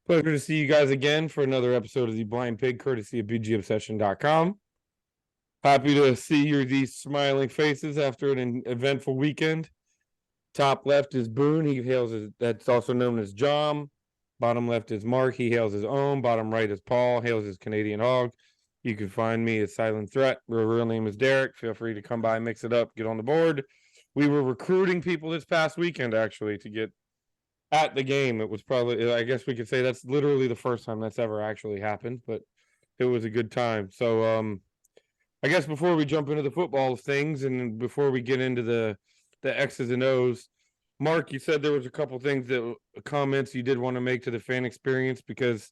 Pleasure to see you guys again for another episode of the Blind Pig, courtesy of BGObsession.com. Happy to see these smiling faces after an eventful weekend. Top left is Boone. He hails as, that's also known as Jom. Bottom left is Mark. He hails his own. Bottom right is Paul. Hails his Canadian hog. You can find me as Silent Threat. My real name is Derek. Feel free to come by, mix it up, get on the board. We were recruiting people this past weekend, actually, to get at the game. It was probably, I guess we could say that's literally the first time that's ever actually happened, but it was a good time. So I guess before we jump into the football things and before we get into the X's and O's, Mark, you said there was a couple things that comments you did want to make to the fan experience, because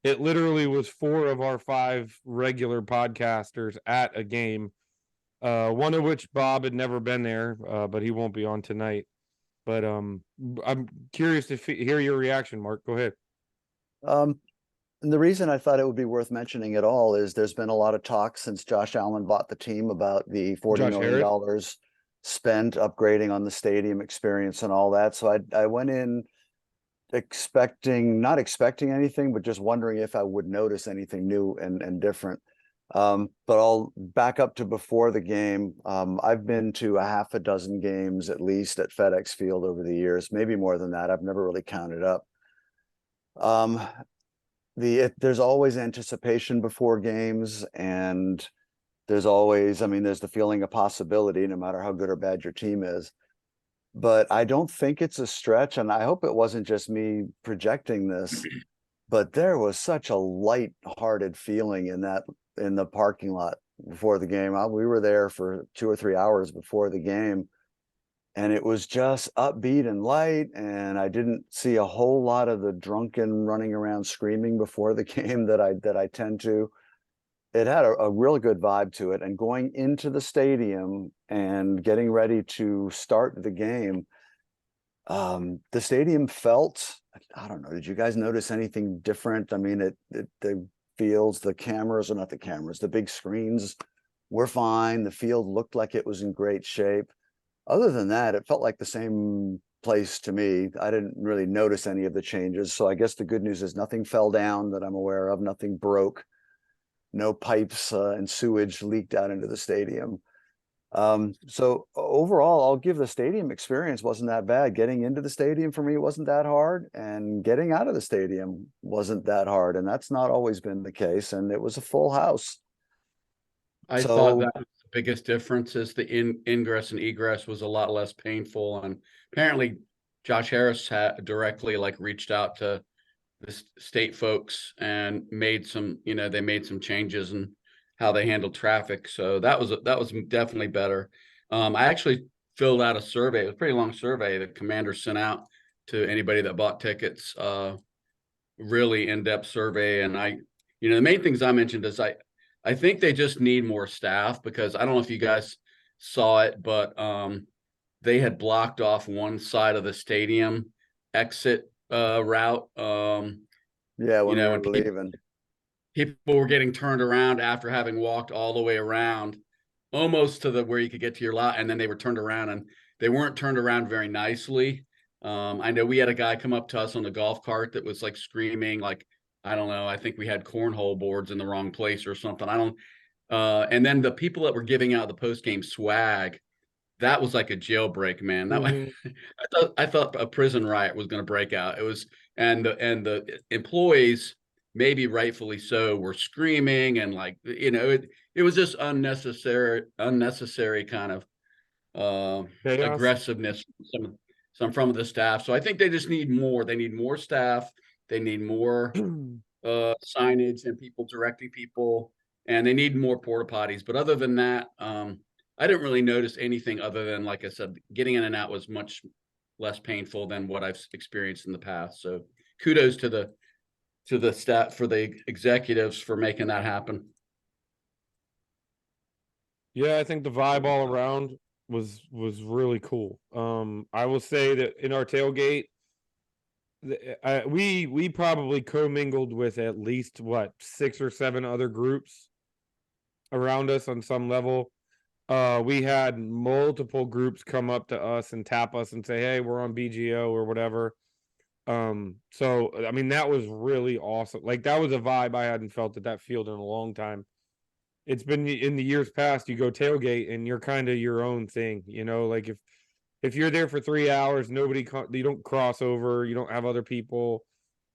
it literally was 4 of our 5 regular podcasters at a game. One of which Bob had never been there, but he won't be on tonight. But I'm curious to hear your reaction, Mark. Go ahead. And the reason I thought it would be worth mentioning at all is there's been a lot of talk since Josh Allen bought the team about the $40 million spent upgrading on the stadium experience and all that. So I went in not expecting anything, but just wondering if I would notice anything new and different. But I'll back up to before the game. I've been to a half a dozen games at least at FedEx Field over the years, maybe more than that. I've never really counted up. There's always anticipation before games, and there's always, there's the feeling of possibility no matter how good or bad your team is. But I don't think it's a stretch, and I hope it wasn't just me projecting this, but there was such a light-hearted feeling in the parking lot before the game. We were there for 2 or 3 hours before the game, and it was just upbeat and light, and I didn't see a whole lot of the drunken running around screaming before the game that I tend to. It had a real good vibe to it, and going into the stadium and getting ready to start the game, the stadium felt, I don't know, did you guys notice anything different? The fields, the cameras, or not the cameras, the big screens were fine. The field looked like it was in great shape. Other than that, it felt like the same place to me. I didn't really notice any of the changes. So I guess the good news is nothing fell down that I'm aware of. Nothing broke. No pipes and sewage leaked out into the stadium. So overall, I'll give the stadium experience wasn't that bad. Getting into the stadium for me wasn't that hard, and getting out of the stadium wasn't that hard. And that's not always been the case. And it was a full house. I thought that was the biggest difference is the ingress and egress was a lot less painful. And apparently Josh Harris had directly reached out to the state folks and made some, they made some changes in how they handled traffic. So that was definitely better. I actually filled out a survey. It was a pretty long survey the commander sent out to anybody that bought tickets, really in-depth survey. And the main things I mentioned is I think they just need more staff, because I don't know if you guys saw it, but they had blocked off one side of the stadium exit route. When we were leaving. People were getting turned around after having walked all the way around almost to where you could get to your lot, and then they were turned around, and they weren't turned around very nicely. I know we had a guy come up to us on the golf cart that was screaming, I don't know, I think we had cornhole boards in the wrong place or something. And then the people that were giving out the post-game swag, that was like a jailbreak, man. That I thought a prison riot was going to break out. It was, and the employees, maybe rightfully so, were screaming, and it was just unnecessary kind of aggressiveness from the staff. So I think they just need more. They need more staff. They need more signage and people directing people, and they need more porta potties. But other than that, I didn't really notice anything other than, like I said, getting in and out was much less painful than what I've experienced in the past. So kudos to the staff, for the executives, for making that happen. Yeah, I think the vibe all around was really cool. I will say that in our tailgate, we probably commingled with at least 6 or 7 other groups around us on some level. We had multiple groups come up to us and tap us and say, hey, we're on BGO or whatever. So I mean, that was really awesome. Like, that was a vibe I hadn't felt at that field in a long time. It's been in the years past, you go tailgate and you're kind of your own thing, like if you're there for 3 hours, you don't cross over, you don't have other people.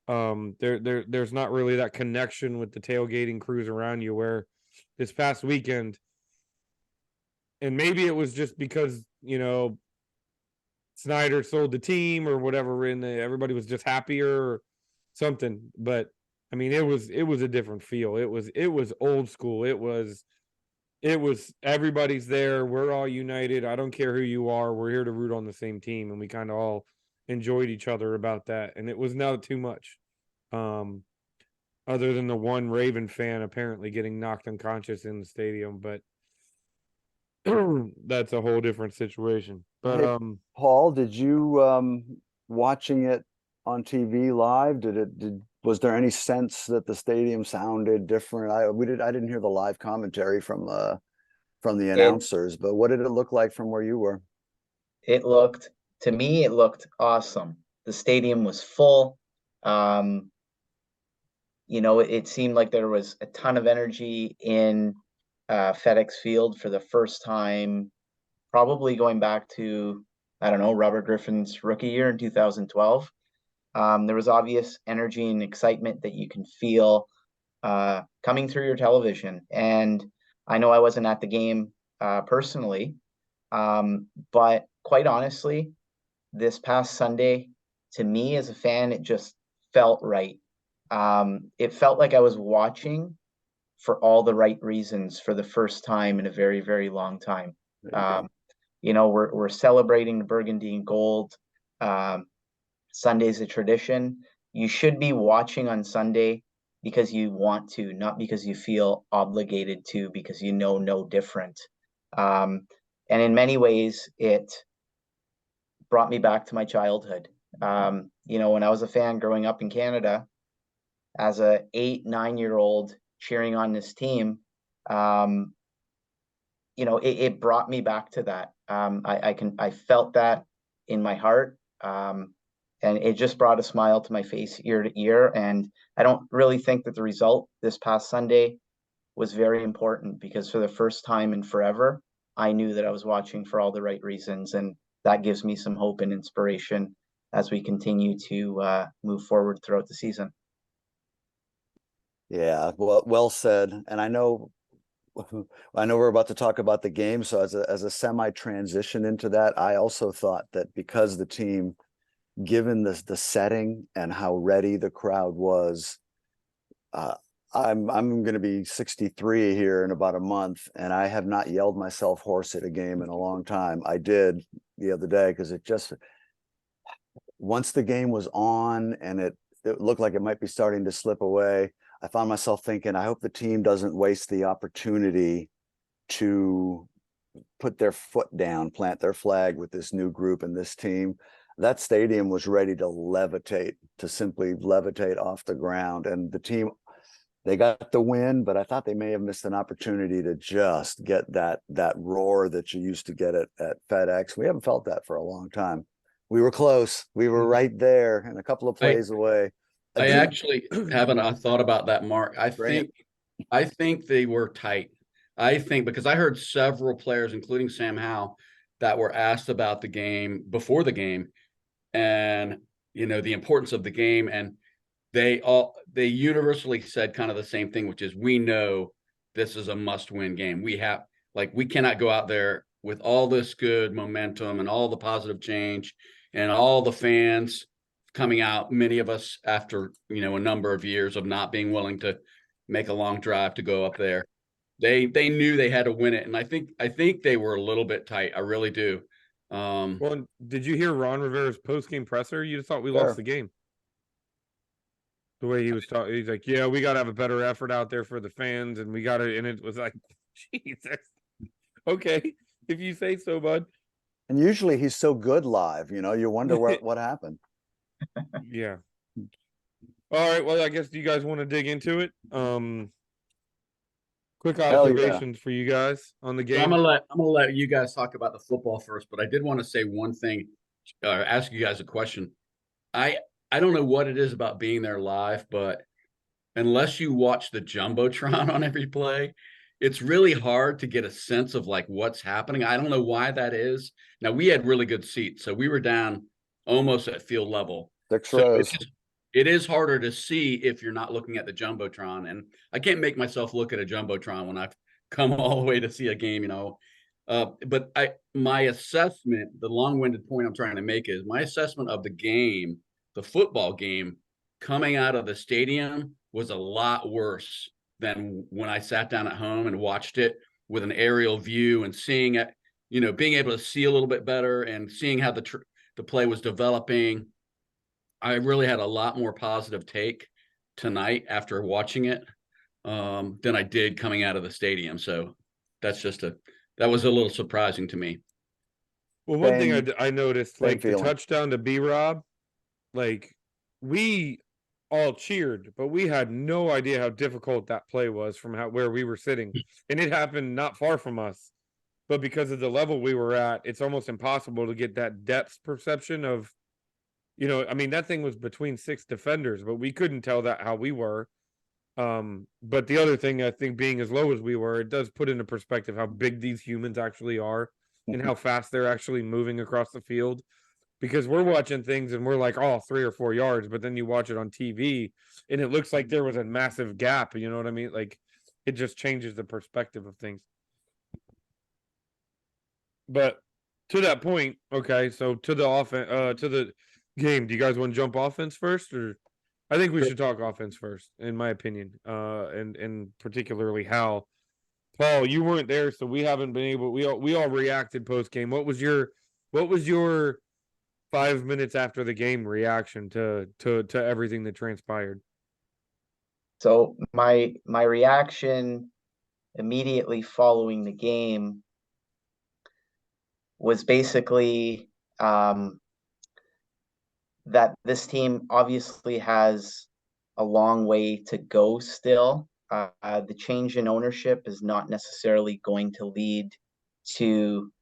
There's not really that connection with the tailgating crews around you, where this past weekend, and maybe it was just because, Snyder sold the team or whatever, and everybody was just happier or something. But I mean, it was a different feel. It was old school. It was everybody's there. We're all united. I don't care who you are. We're here to root on the same team, and we kind of all enjoyed each other about that. And it was not too much, um, other than the one Raven fan apparently getting knocked unconscious in the stadium. But that's a whole different situation. But Hey, Paul, did you watching it on TV live? Was there any sense that the stadium sounded different? I didn't hear the live commentary from the It announcers, but what did it look like from where you were? it looked to me it looked awesome. The stadium was full. Um, it seemed like there was a ton of energy in FedEx Field for the first time, probably going back to, I don't know, Robert Griffin's rookie year in 2012. There was obvious energy and excitement that you can feel coming through your television. And I know I wasn't at the game personally, but quite honestly, this past Sunday, to me as a fan, it just felt right. It felt like I was watching for all the right reasons for the first time in a very, very long time. There you go. We're celebrating the burgundy and gold. Sunday's a tradition. You should be watching on Sunday because you want to, not because you feel obligated to, because you know no different. And in many ways, it brought me back to my childhood. When I was a fan growing up in Canada, as a 8, 9 year old cheering on this team, it brought me back to that. I felt that in my heart. And it just brought a smile to my face ear to ear. And I don't really think that the result this past Sunday was very important, because for the first time in forever, I knew that I was watching for all the right reasons. And that gives me some hope and inspiration as we continue to move forward throughout the season. Yeah, well said. And I know we're about to talk about the game. So as a semi transition into that, I also thought that because the team, given the setting and how ready the crowd was, I'm going to be 63 here in about a month, and I have not yelled myself hoarse at a game in a long time. I did the other day because once the game was on and it looked like it might be starting to slip away, I found myself thinking, I hope the team doesn't waste the opportunity to put their foot down, plant their flag with this new group and this team. That stadium was ready to simply levitate off the ground. And the team, they got the win, but I thought they may have missed an opportunity to just get that roar that you used to get at FedEx. We haven't felt that for a long time. We were close. We were right there and a couple of plays away. I actually haven't thought about that, Mark. I think they were tight. I think because I heard several players, including Sam Howell, that were asked about the game before the game, and the importance of the game, and they universally said kind of the same thing, which is, we know this is a must-win game. We cannot go out there with all this good momentum and all the positive change and all the fans coming out, many of us after a number of years of not being willing to make a long drive to go up there. They knew they had to win it, and I think they were a little bit tight. I really do. well, did you hear Ron Rivera's post-game presser? You just thought we lost the game. The way he was talking, he's like, "Yeah, we got to have a better effort out there for the fans, and we got to." And it was like, Jesus, okay, if you say so, bud. And usually he's so good live, you wonder what happened. Yeah. All right. Well, I guess, do you guys want to dig into it? Quick observations for you guys on the game. So I'm gonna let you guys talk about the football first, but I did want to say one thing, ask you guys a question. I don't know what it is about being there live, but unless you watch the Jumbotron on every play, it's really hard to get a sense of like what's happening. I don't know why that is. Now we had really good seats, so we were down almost at field level. 6 So rows. it is harder to see if you're not looking at the Jumbotron. And I can't make myself look at a Jumbotron when I've come all the way to see a game, you know. But my assessment, the long-winded point I'm trying to make is my assessment of the game, the football game, coming out of the stadium was a lot worse than when I sat down at home and watched it with an aerial view and seeing it, you know, being able to see a little bit better and seeing how the play was developing. I really had a lot more positive take tonight after watching it than I did coming out of the stadium. So that was a little surprising to me. Well, one thing Same- I noticed, same like the feeling. touchdown to B-Rob, like we all cheered, but we had no idea how difficult that play was from where we were sitting. And it happened not far from us. But because of the level we were at, it's almost impossible to get that depth perception of, you know, I mean, that thing was between 6 defenders, but we couldn't tell that how we were. But the other thing, I think, being as low as we were, it does put into perspective how big these humans actually are and how fast they're actually moving across the field. Because we're watching things and we're like, oh, 3 or 4 yards, but then you watch it on TV and it looks like there was a massive gap. You know what I mean? Like, it just changes the perspective of things. But to that point, okay, so to the offense, to the game, do you guys want to jump offense first, or I think we should talk offense first, in my opinion, and particularly how Paul, you weren't there, so we haven't been able. We all reacted post game. What was your 5 minutes after the game reaction to everything that transpired? So my reaction immediately following the game was basically that this team obviously has a long way to go still. The change in ownership is not necessarily going to lead to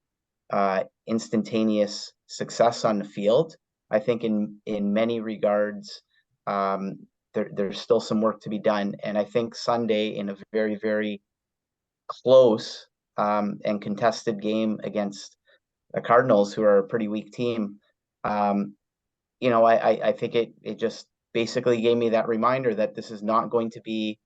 instantaneous success on the field. I think in many regards, there's still some work to be done. And I think Sunday, in a very, very close and contested game against the Cardinals, who are a pretty weak team, you know, I think it just basically gave me that reminder that this is not going to be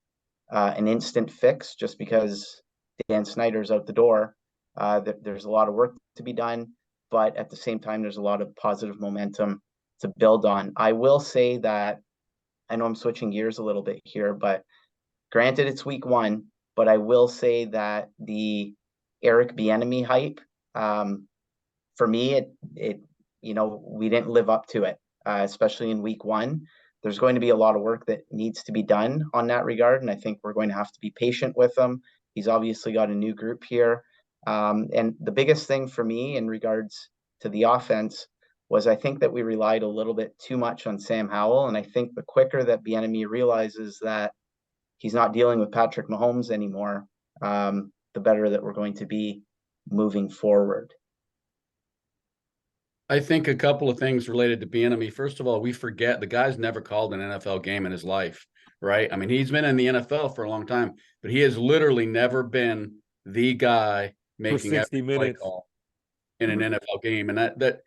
an instant fix just because Dan Snyder's out the door. There's a lot of work to be done, but at the same time, there's a lot of positive momentum to build on. I will say that I know I'm switching gears a little bit here, but granted it's week 1, but I will say that the Eric Bieniemy hype, for me, it you know, we didn't live up to it, especially in week 1. There's going to be a lot of work that needs to be done on that regard, and I think we're going to have to be patient with him. He's obviously got a new group here. And the biggest thing for me in regards to the offense was I think that we relied a little bit too much on Sam Howell, and I think the quicker that Bieniemy realizes that he's not dealing with Patrick Mahomes anymore, the better that we're going to be moving forward. I think a couple of things related to Bieniemy. First of all, we forget the guy's never called an NFL game in his life, right? I mean, he's been in the NFL for a long time, but he has literally never been the guy making 60 every play minutes. call in an NFL game. And that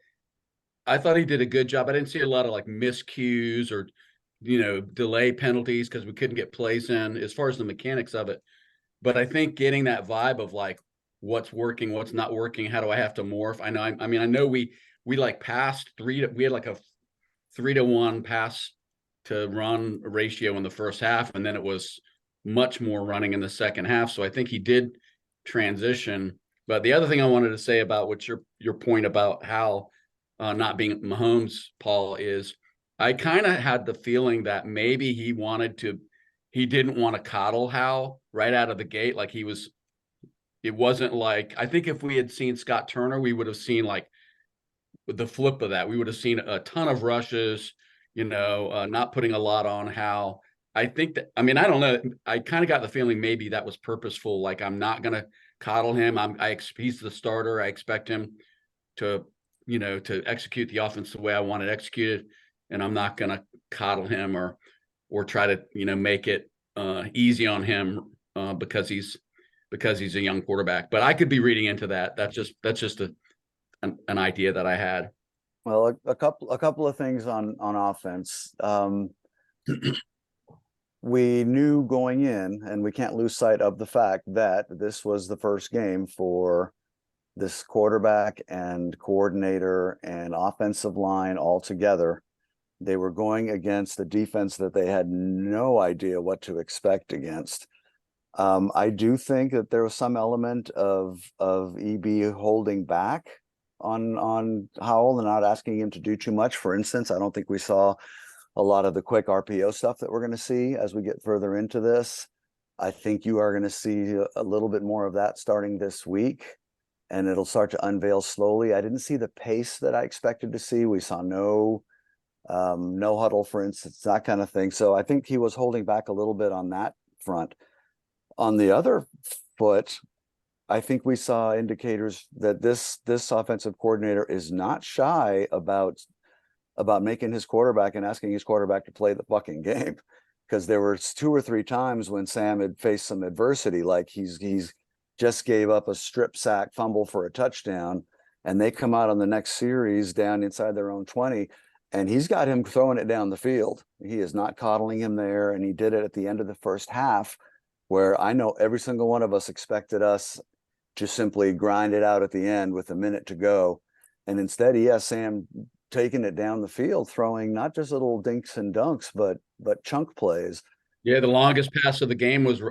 I thought he did a good job. I didn't see a lot of like miscues or, you know, delay penalties because we couldn't get plays in as far as the mechanics of it. But I think getting that vibe of like what's working, what's not working, how do I have to morph? I know we like passed we had like a 3-to-1 pass to run ratio in the first half, and then it was much more running in the second half. So I think he did transition. But the other thing I wanted to say about what your point about how not being Mahomes, Paul, is I kind of had the feeling that maybe he didn't want to coddle Hal right out of the gate. Like it wasn't like, I think if we had seen Scott Turner, we would have seen like the flip of that. We would have seen a ton of rushes, you know, not putting a lot on Hal. I think that, I mean, I don't know. I kind of got the feeling maybe that was purposeful. Like, I'm not going to coddle him. He's the starter. I expect him to, you know, to execute the offense the way I want it executed. and I'm not going to coddle him or try to, make it easy on him because he's a young quarterback. But I could be reading into that. That's just an idea that I had. Well, a couple of things on offense. We knew going in, and we can't lose sight of the fact that this was the first game for this quarterback and coordinator and offensive line all together. They were going against a defense that they had no idea what to expect against. I do think that there was some element of EB holding back on Howell and not asking him to do too much. For instance, I don't think we saw a lot of the quick RPO stuff that we're going to see as we get further into this. I think you are going to see a little bit more of that starting this week, and it'll start to unveil slowly. I didn't see the pace that I expected to see. We saw no huddle, for instance, that kind of thing. So I think he was holding back a little bit on that front. On the other foot, I think we saw indicators that this offensive coordinator is not shy about making his quarterback and asking his quarterback to play the fucking game. Because there were 2 or 3 times when Sam had faced some adversity, like he's just gave up a strip sack fumble for a touchdown, and they come out on the next series down inside their own 20, and he's got him throwing it down the field. He is not coddling him there, and he did it at the end of the first half, where I know every single one of us expected us to simply grind it out at the end with a minute to go. And instead, he has Sam taking it down the field, throwing not just little dinks and dunks, but chunk plays. Yeah, the longest pass of the game was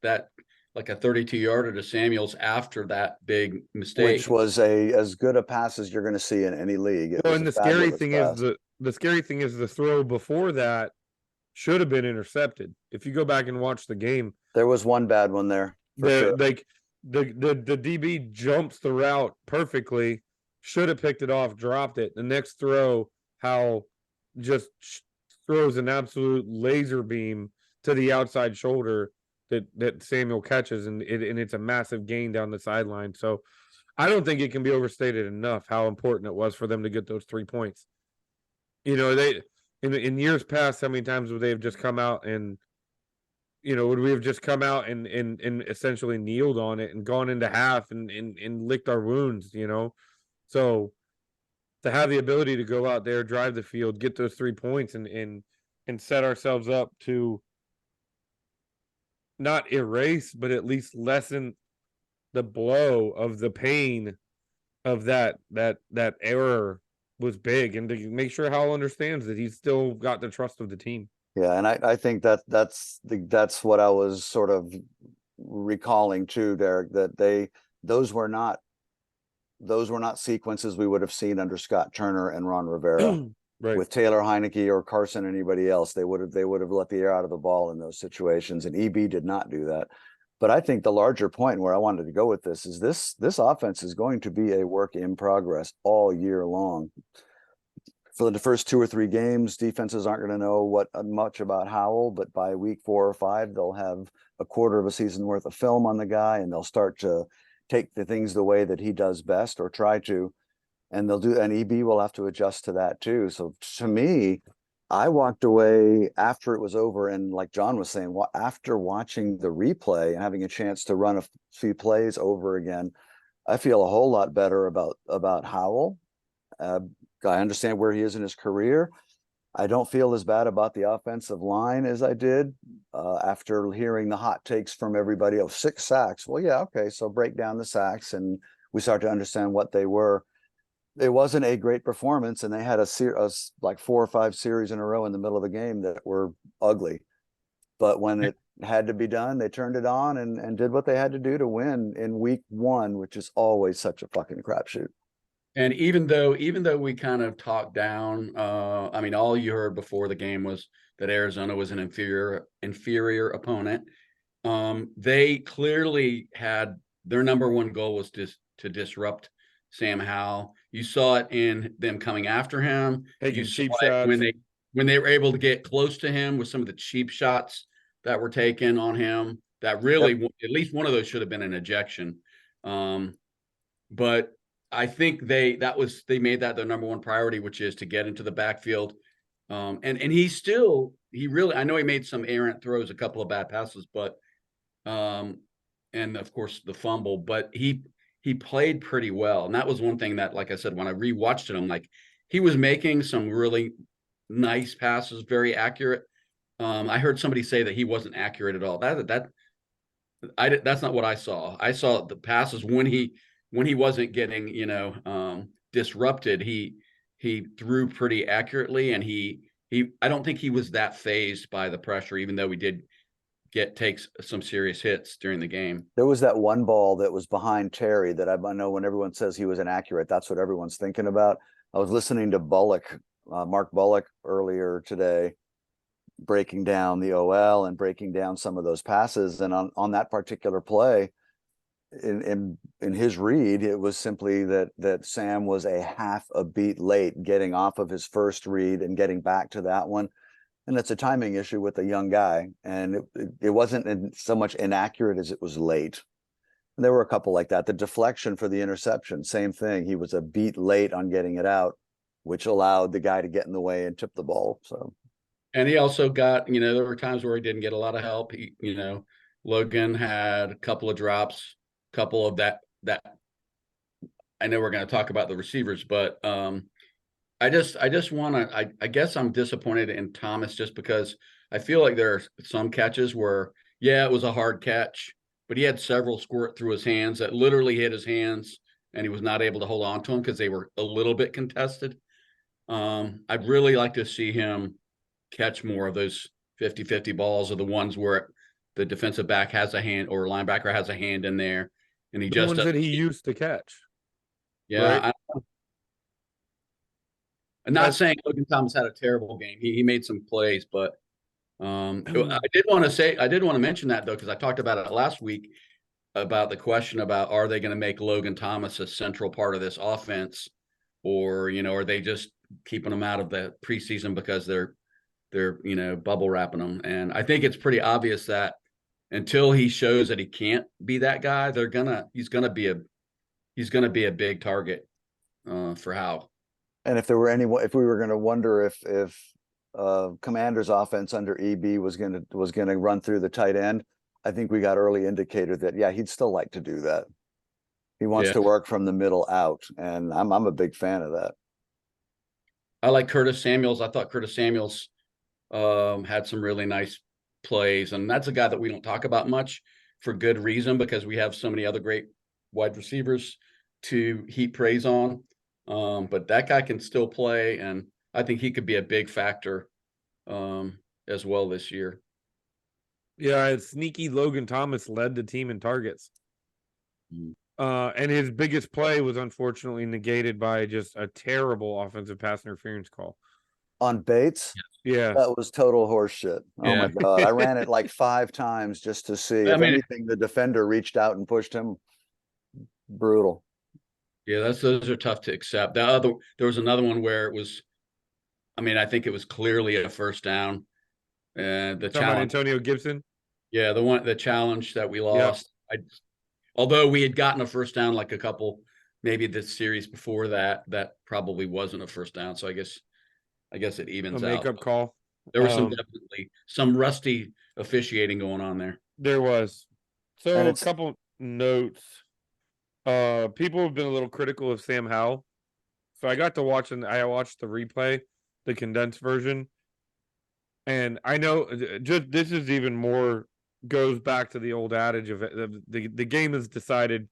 that like a 32-yarder to Samuels after that big mistake, which was as good a pass as you're going to see in any league. Well, and the scary thing is the throw before that should have been intercepted. If you go back and watch the game, there was one bad one there. Like the DB jumps the route perfectly, should have picked it off, dropped it. The next throw, Howell just throws an absolute laser beam to the outside shoulder that Samuel catches, and it's a massive gain down the sideline. So I don't think it can be overstated enough how important it was for them to get those 3 points. They in years past, how many times would they have just come out and would we have just come out and essentially kneeled on it and gone into half and licked our wounds, So to have the ability to go out there, drive the field, get those 3 points and set ourselves up to not erase, but at least lessen the blow of the pain of that error was big, and to make sure Howell understands that he's still got the trust of the team. Yeah, and I think that's what I was sort of recalling too, Derek, that those were not sequences we would have seen under Scott Turner and Ron Rivera. Right. With Taylor Heineke or Carson or anybody else, they would have let the air out of the ball in those situations, and EB did not do that. But I think the larger point where I wanted to go with this is this offense is going to be a work in progress all year long. For the first 2 or 3 games, defenses aren't going to know much about Howell, but by week 4 or 5, they'll have a quarter of a season worth of film on the guy, and they'll start to take the things the way that he does best, or try to, and EB will have to adjust to that too. So to me, I walked away after it was over, and like John was saying, after watching the replay and having a chance to run a few plays over again, I feel a whole lot better about Howell. I understand where he is in his career. I don't feel as bad about the offensive line as I did after hearing the hot takes from everybody. 6 sacks. Well, yeah, okay, so break down the sacks, and we start to understand what they were. It wasn't a great performance, and they had like 4 or 5 series in a row in the middle of the game that were ugly. But when it had to be done, they turned it on and did what they had to do to win in week 1, which is always such a fucking crapshoot. And even though we kind of talked down, I mean, all you heard before the game was that Arizona was an inferior opponent. They clearly had their number one goal was to disrupt Sam Howell. You saw it in them coming after him. Taking you cheap saw it shots. when they were able to get close to him with some of the cheap shots that were taken on him. That really, at least one of those should have been an ejection. But I think they made that their number one priority, which is to get into the backfield And he really, I know he made some errant throws, a couple of bad passes, but and of course the fumble, but he played pretty well. And that was one thing that, like I said, when I rewatched it, I'm like, he was making some really nice passes, very accurate. I heard somebody say that he wasn't accurate at all. That's not what I saw. I saw the passes when he wasn't getting, disrupted. He threw pretty accurately, and I don't think he was that phased by the pressure, even though we did takes some serious hits during the game. There was that one ball that was behind Terry that I know when everyone says he was inaccurate, that's what everyone's thinking about. I was listening to Mark Bullock earlier today, breaking down the OL and breaking down some of those passes. And on that particular play, in his read, it was simply that Sam was a half a beat late getting off of his first read and getting back to that one. And it's a timing issue with a young guy. And it wasn't so much inaccurate as it was late. And there were a couple like that. The deflection for the interception, same thing. He was a beat late on getting it out, which allowed the guy to get in the way and tip the ball. So, and he also got, there were times where he didn't get a lot of help. Logan had a couple of drops, couple of that. I know we're going to talk about the receivers, but I just want to, I guess I'm disappointed in Thomas just because I feel like there are some catches where, yeah, it was a hard catch, but he had several squirt through his hands that literally hit his hands, and he was not able to hold on to them because they were a little bit contested. I'd really like to see him catch more of those 50-50 balls, or the ones where the defensive back has a hand or linebacker has a hand in there, and he The just ones that he used to catch. Yeah, right? I'm not saying Logan Thomas had a terrible game. He made some plays, but I did want to mention that though, because I talked about it last week about the question about, are they going to make Logan Thomas a central part of this offense, or are they just keeping him out of the preseason because they're bubble wrapping him? And I think it's pretty obvious that until he shows that he can't be that guy, he's gonna be a big target for Howe. and if we were going to wonder if Commander's offense under EB was going to run through the tight end, I think we got early indicator that, yeah, he'd still like to do that. He wants to work from the middle out, and I'm a big fan of that. I like Curtis Samuels. I thought Curtis Samuels had some really nice plays, and that's a guy that we don't talk about much for good reason, because we have so many other great wide receivers to heap praise on. But that guy can still play, and I think he could be a big factor as well this year. Yeah, sneaky Logan Thomas led the team in targets. And his biggest play was unfortunately negated by just a terrible offensive pass interference call. On Bates? Yeah. That was total horseshit. Oh my God. I ran it like 5 times just to see. If anything, the defender reached out and pushed him. Brutal. Yeah, those are tough to accept. There was another one where it was, I think it was clearly a first down. The challenge, Antonio Gibson. Yeah, the challenge that we lost. Yep. Although we had gotten a first down like a couple, maybe the series before that probably wasn't a first down. So I guess it evens out. A makeup call. There was definitely some rusty officiating going on there. There was. So a couple notes. People have been a little critical of Sam Howell. So I got to watch, and I watched the replay, the condensed version. And I know just this is even more, goes back to the old adage of the game is decided,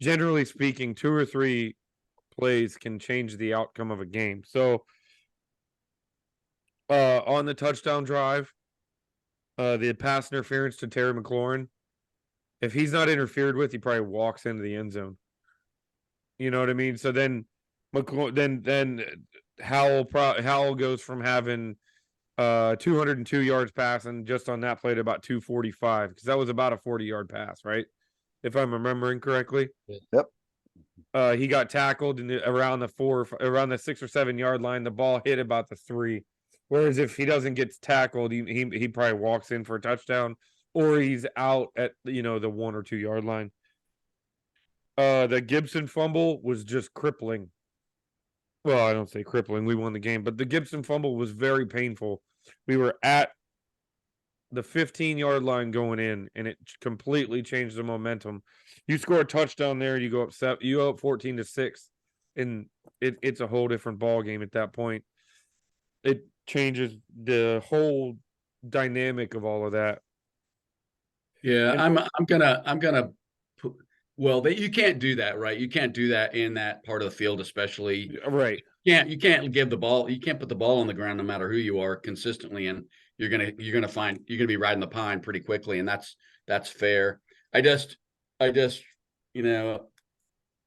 generally speaking, 2 or 3 plays can change the outcome of a game. So on the touchdown drive, the pass interference to Terry McLaurin, if he's not interfered with, he probably walks into the end zone. You know what I mean? So then Howell goes from having 202 yards passing just on that play to about 245, because that was about a 40-yard pass, right? If I'm remembering correctly. Yep. He got tackled around the 6 or 7 yard line. The ball hit about the 3. Whereas if he doesn't get tackled, he probably walks in for a touchdown, or he's out at the 1 or 2 yard line. The Gibson fumble was just crippling. Well, I don't say crippling. We won the game, but the Gibson fumble was very painful. We were at the 15-yard line going in, and it completely changed the momentum. You score a touchdown there, you go up 14-6, and it's a whole different ball game at that point. It changes the whole dynamic of all of that. Yeah, And I'm gonna put, well, you can't do that, right? You can't do that in that part of the field, especially. right. You can't give the ball, you can't put the ball on the ground no matter who you are consistently, and you're gonna be riding the pine pretty quickly, and that's fair. I just you know,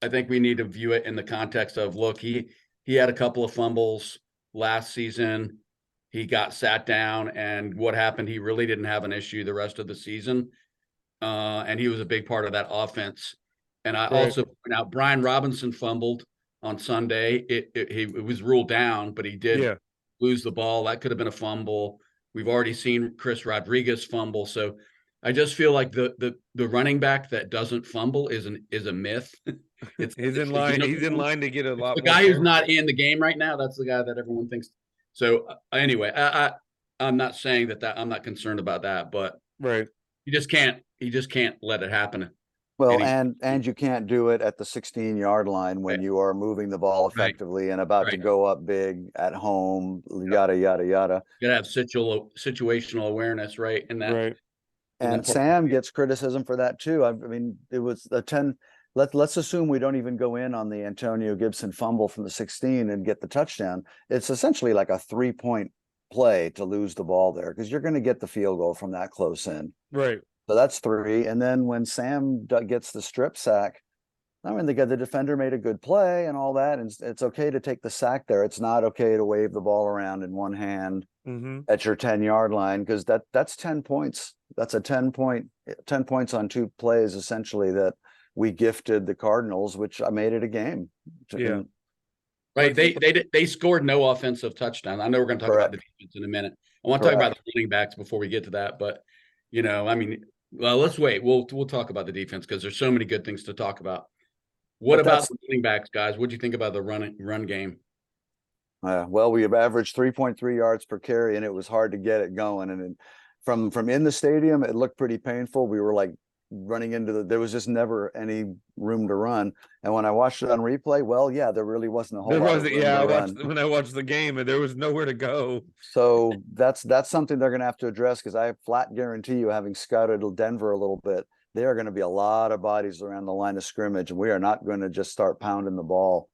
I think we need to view it in the context of, look, he had a couple of fumbles last season. He got sat down, and what happened? He really didn't have an issue the rest of the season, and he was a big part of that offense. And I also point out Brian Robinson fumbled on Sunday. It was ruled down, but he did lose the ball. That could have been a fumble. We've already seen Chris Rodriguez fumble, so I just feel like the running back that doesn't fumble is a myth. He's in line. He's in line to get a lot the more. Guy who's not in the game right now. That's the guy that everyone thinks. So anyway, I'm not saying that I'm not concerned about that, but right. You just can't let it happen. Well, and you can't do it at the 16-yard line when you are moving the ball effectively and about to go up big at home, yada, yada, yada. You gotta have situational awareness, right? In that. Right. And Sam gets criticism for that too. I mean, it was a 10. Let's assume we don't even go in on the Antonio Gibson fumble from the 16 and get the touchdown. It's essentially like a 3-point play to lose the ball there, because you're going to get the field goal from that close in. Right. So that's 3. And then when Sam gets the strip sack, I mean, the defender made a good play and all that, and it's okay to take the sack there. It's not okay to wave the ball around in one hand at your 10-yard line, because that's 10 points. That's a 10 points on 2 plays essentially that we gifted the Cardinals, which I made it a game. Yeah. Right. They scored no offensive touchdown. I know we're going to talk about the defense in a minute. I want to talk about the running backs before we get to that, but I mean, well, let's wait. We'll talk about the defense because there's so many good things to talk about. What about the running backs, guys? What do you think about the run game? Well, we have averaged 3.3 yards per carry, and it was hard to get it going. And from in the stadium, it looked pretty painful. We were like running into there was just never any room to run. And when I watched it on replay, well, yeah, there really wasn't a whole lot of room to run. When I watched the game, and there was nowhere to go. So that's something they're going to have to address, because I flat guarantee you, having scouted Denver a little bit, there are going to be a lot of bodies around the line of scrimmage, and we are not going to just start pounding the ball.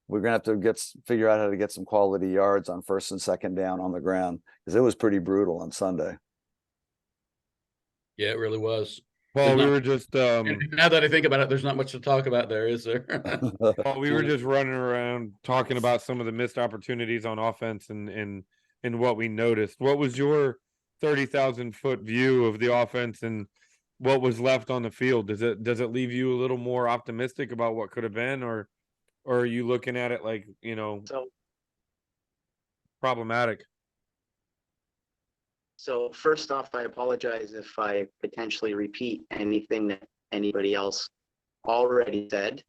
We're going to have to figure out how to get some quality yards on first and second down on the ground, because it was pretty brutal on Sunday. Yeah, it really was. Well, we were just now that I think about it, there's not much to talk about there, is there? Well, we were just running around talking about some of the missed opportunities on offense and what we noticed. What was your 30,000-foot view of the offense and what was left on the field? Does it leave you a little more optimistic about what could have been, or are you looking at it like, problematic? So first off, I apologize if I potentially repeat anything that anybody else already said.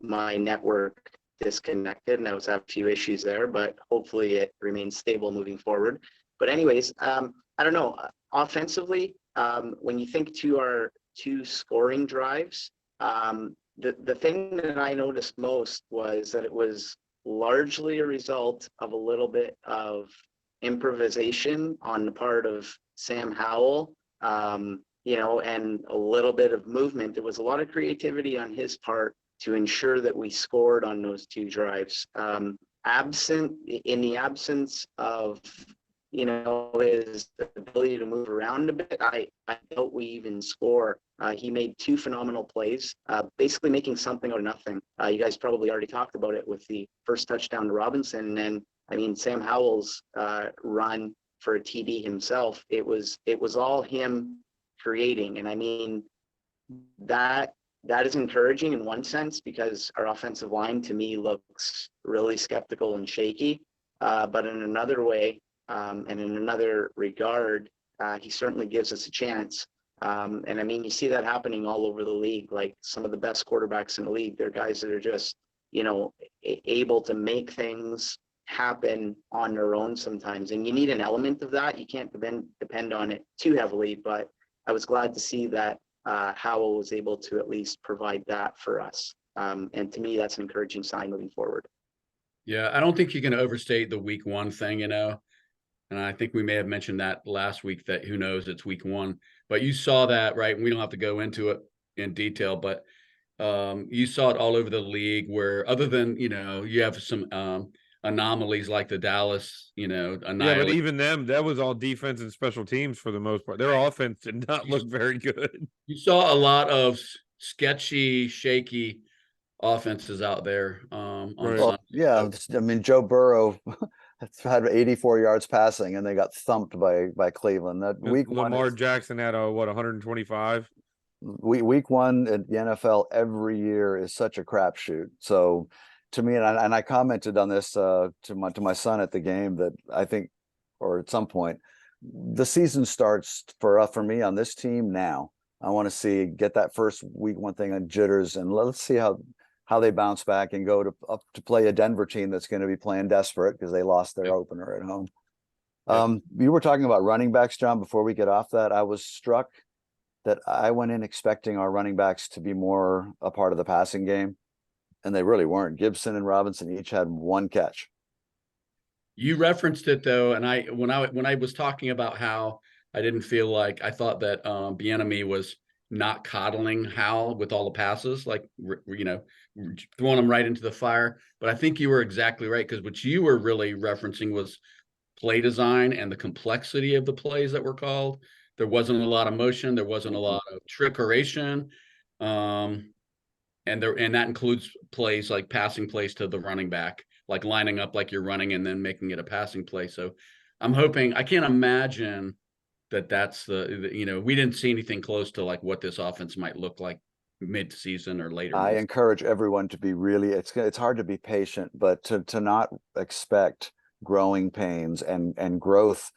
My network disconnected and I was having a few issues there, but hopefully it remains stable moving forward. But anyways, I don't know. Offensively, when you think to our 2 scoring drives, the thing that I noticed most was that it was largely a result of a little bit improvisation on the part of Sam Howell, and a little bit of movement. There was a lot of creativity on his part to ensure that we scored on those 2 drives. In the absence of, his ability to move around a bit, I doubt we even score. He made 2 phenomenal plays, basically making something out of nothing. You guys probably already talked about it with the first touchdown to Robinson, and then Sam Howell's run for a TD himself. It was all him creating, and that is encouraging in one sense, because our offensive line to me looks really skeptical and shaky. But in another way, and in another regard, he certainly gives us a chance. And you see that happening all over the league. Like some of the best quarterbacks in the league, they're guys that are just able to make things happen on their own sometimes. And you need an element of that. You can't depend on it too heavily, but I was glad to see that Howell was able to at least provide that for us. And to me, that's an encouraging sign moving forward. Yeah, I don't think you can overstate the week one thing, and I think we may have mentioned that last week, that who knows, it's week one, but you saw that, right? We don't have to go into it in detail, but you saw it all over the league where, other than, you have some anomalies like the Dallas, Yeah, but annihilate. even them, that was all defense and special teams for the most part. Their offense did not look very good. You saw a lot of sketchy, shaky offenses out there on Right. Well, Sunday. yeah, I mean, Joe Burrow had 84 yards passing, and they got thumped by Cleveland. That week Lamar one, Jackson had 125. week one at the NFL every year is such a crapshoot. So, to me, and I commented on this to my son at the game, that I think, or at some point, the season starts for me on this team now. I want to get that first week one thing on jitters, and let's see how they bounce back and go up to play a Denver team that's going to be playing desperate because they lost their opener at home. You were talking about running backs, John. Before we get off that, I was struck that I went in expecting our running backs to be more a part of the passing game, and they really weren't. Gibson and Robinson each had one catch. You referenced it though, and when I was talking about how I didn't feel like, I thought that Bieniemy was not coddling Hal with all the passes, like throwing them right into the fire. But I think you were exactly right, because what you were really referencing was play design and the complexity of the plays that were called. There wasn't a lot of motion. There wasn't a lot of trickeration. And that includes plays like passing plays to the running back, like lining up like you're running and then making it a passing play. So I'm hoping, I can't imagine that's we didn't see anything close to like what this offense might look like mid-season or later. I encourage everyone to be it's hard to be patient, but to not expect growing pains and growth.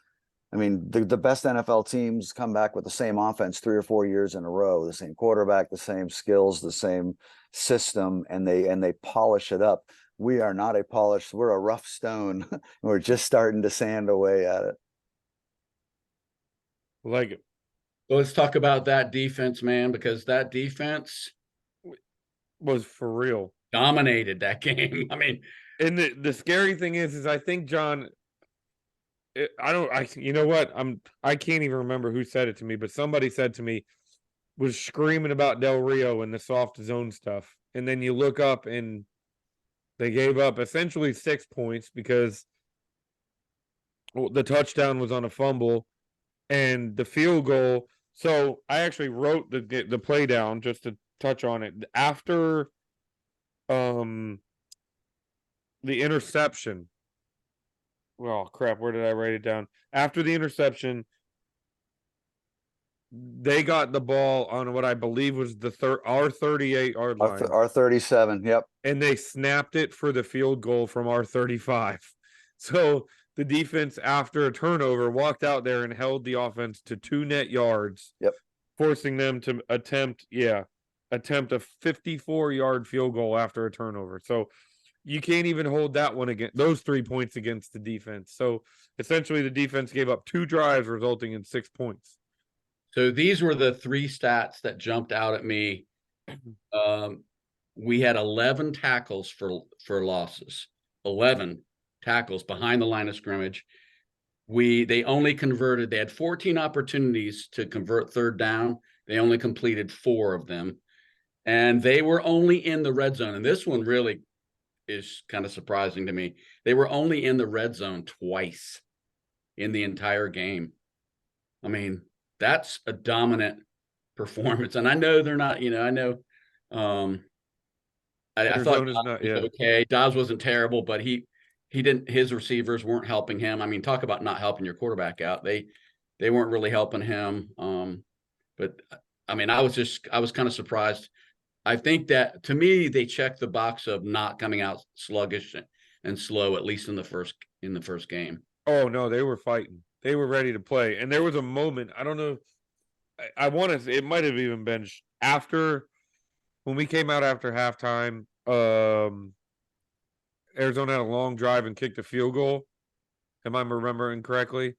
I mean, the best NFL teams come back with the same offense 3 or 4 years in a row, the same quarterback, the same skills, the same system, and they polish it up. We are not we're a rough stone. We're just starting to sand away at it. Like it. So let's talk about that defense, man, because that defense Was for real. dominated that game. I mean, And the scary thing is I think, John, you know what? I can't even remember who said it to me, but somebody said to me, was screaming about Del Rio and the soft zone stuff. And then you look up and they gave up essentially 6 points because the touchdown was on a fumble and the field goal. So I actually wrote the play down just to touch on it. After the interception. Well, crap, where did I write it down? After the interception, they got the ball on what I believe was our 38-yard line. Our 37, yep. And they snapped it for the field goal from our 35. So the defense, after a turnover, walked out there and held the offense to 2 net yards. Yep. Forcing them to attempt a 54-yard field goal after a turnover. So you can't even hold that one against those 3 points against the defense. So essentially the defense gave up 2 drives, resulting in 6 points. so these were the 3 stats that jumped out at me. We had 11 tackles for losses, 11 tackles behind the line of scrimmage. They had 14 opportunities to convert third down. They only completed 4 of them, and they were only in the red zone. And this one really is kind of surprising to me. They were only in the red zone twice in the entire game. I mean, that's a dominant performance. And I know they're not, I thought Dobbs was okay. Dobbs wasn't terrible, but his receivers weren't helping him. I mean, talk about not helping your quarterback out. They weren't really helping him. But I mean, I was kind of surprised. I think that, to me, they checked the box of not coming out sluggish and slow, at least in the first game. Oh no, they were fighting. They were ready to play. And there was a moment, I don't know, I want to say it might have even been after, when we came out after halftime, Arizona had a long drive and kicked a field goal. Am I remembering correctly?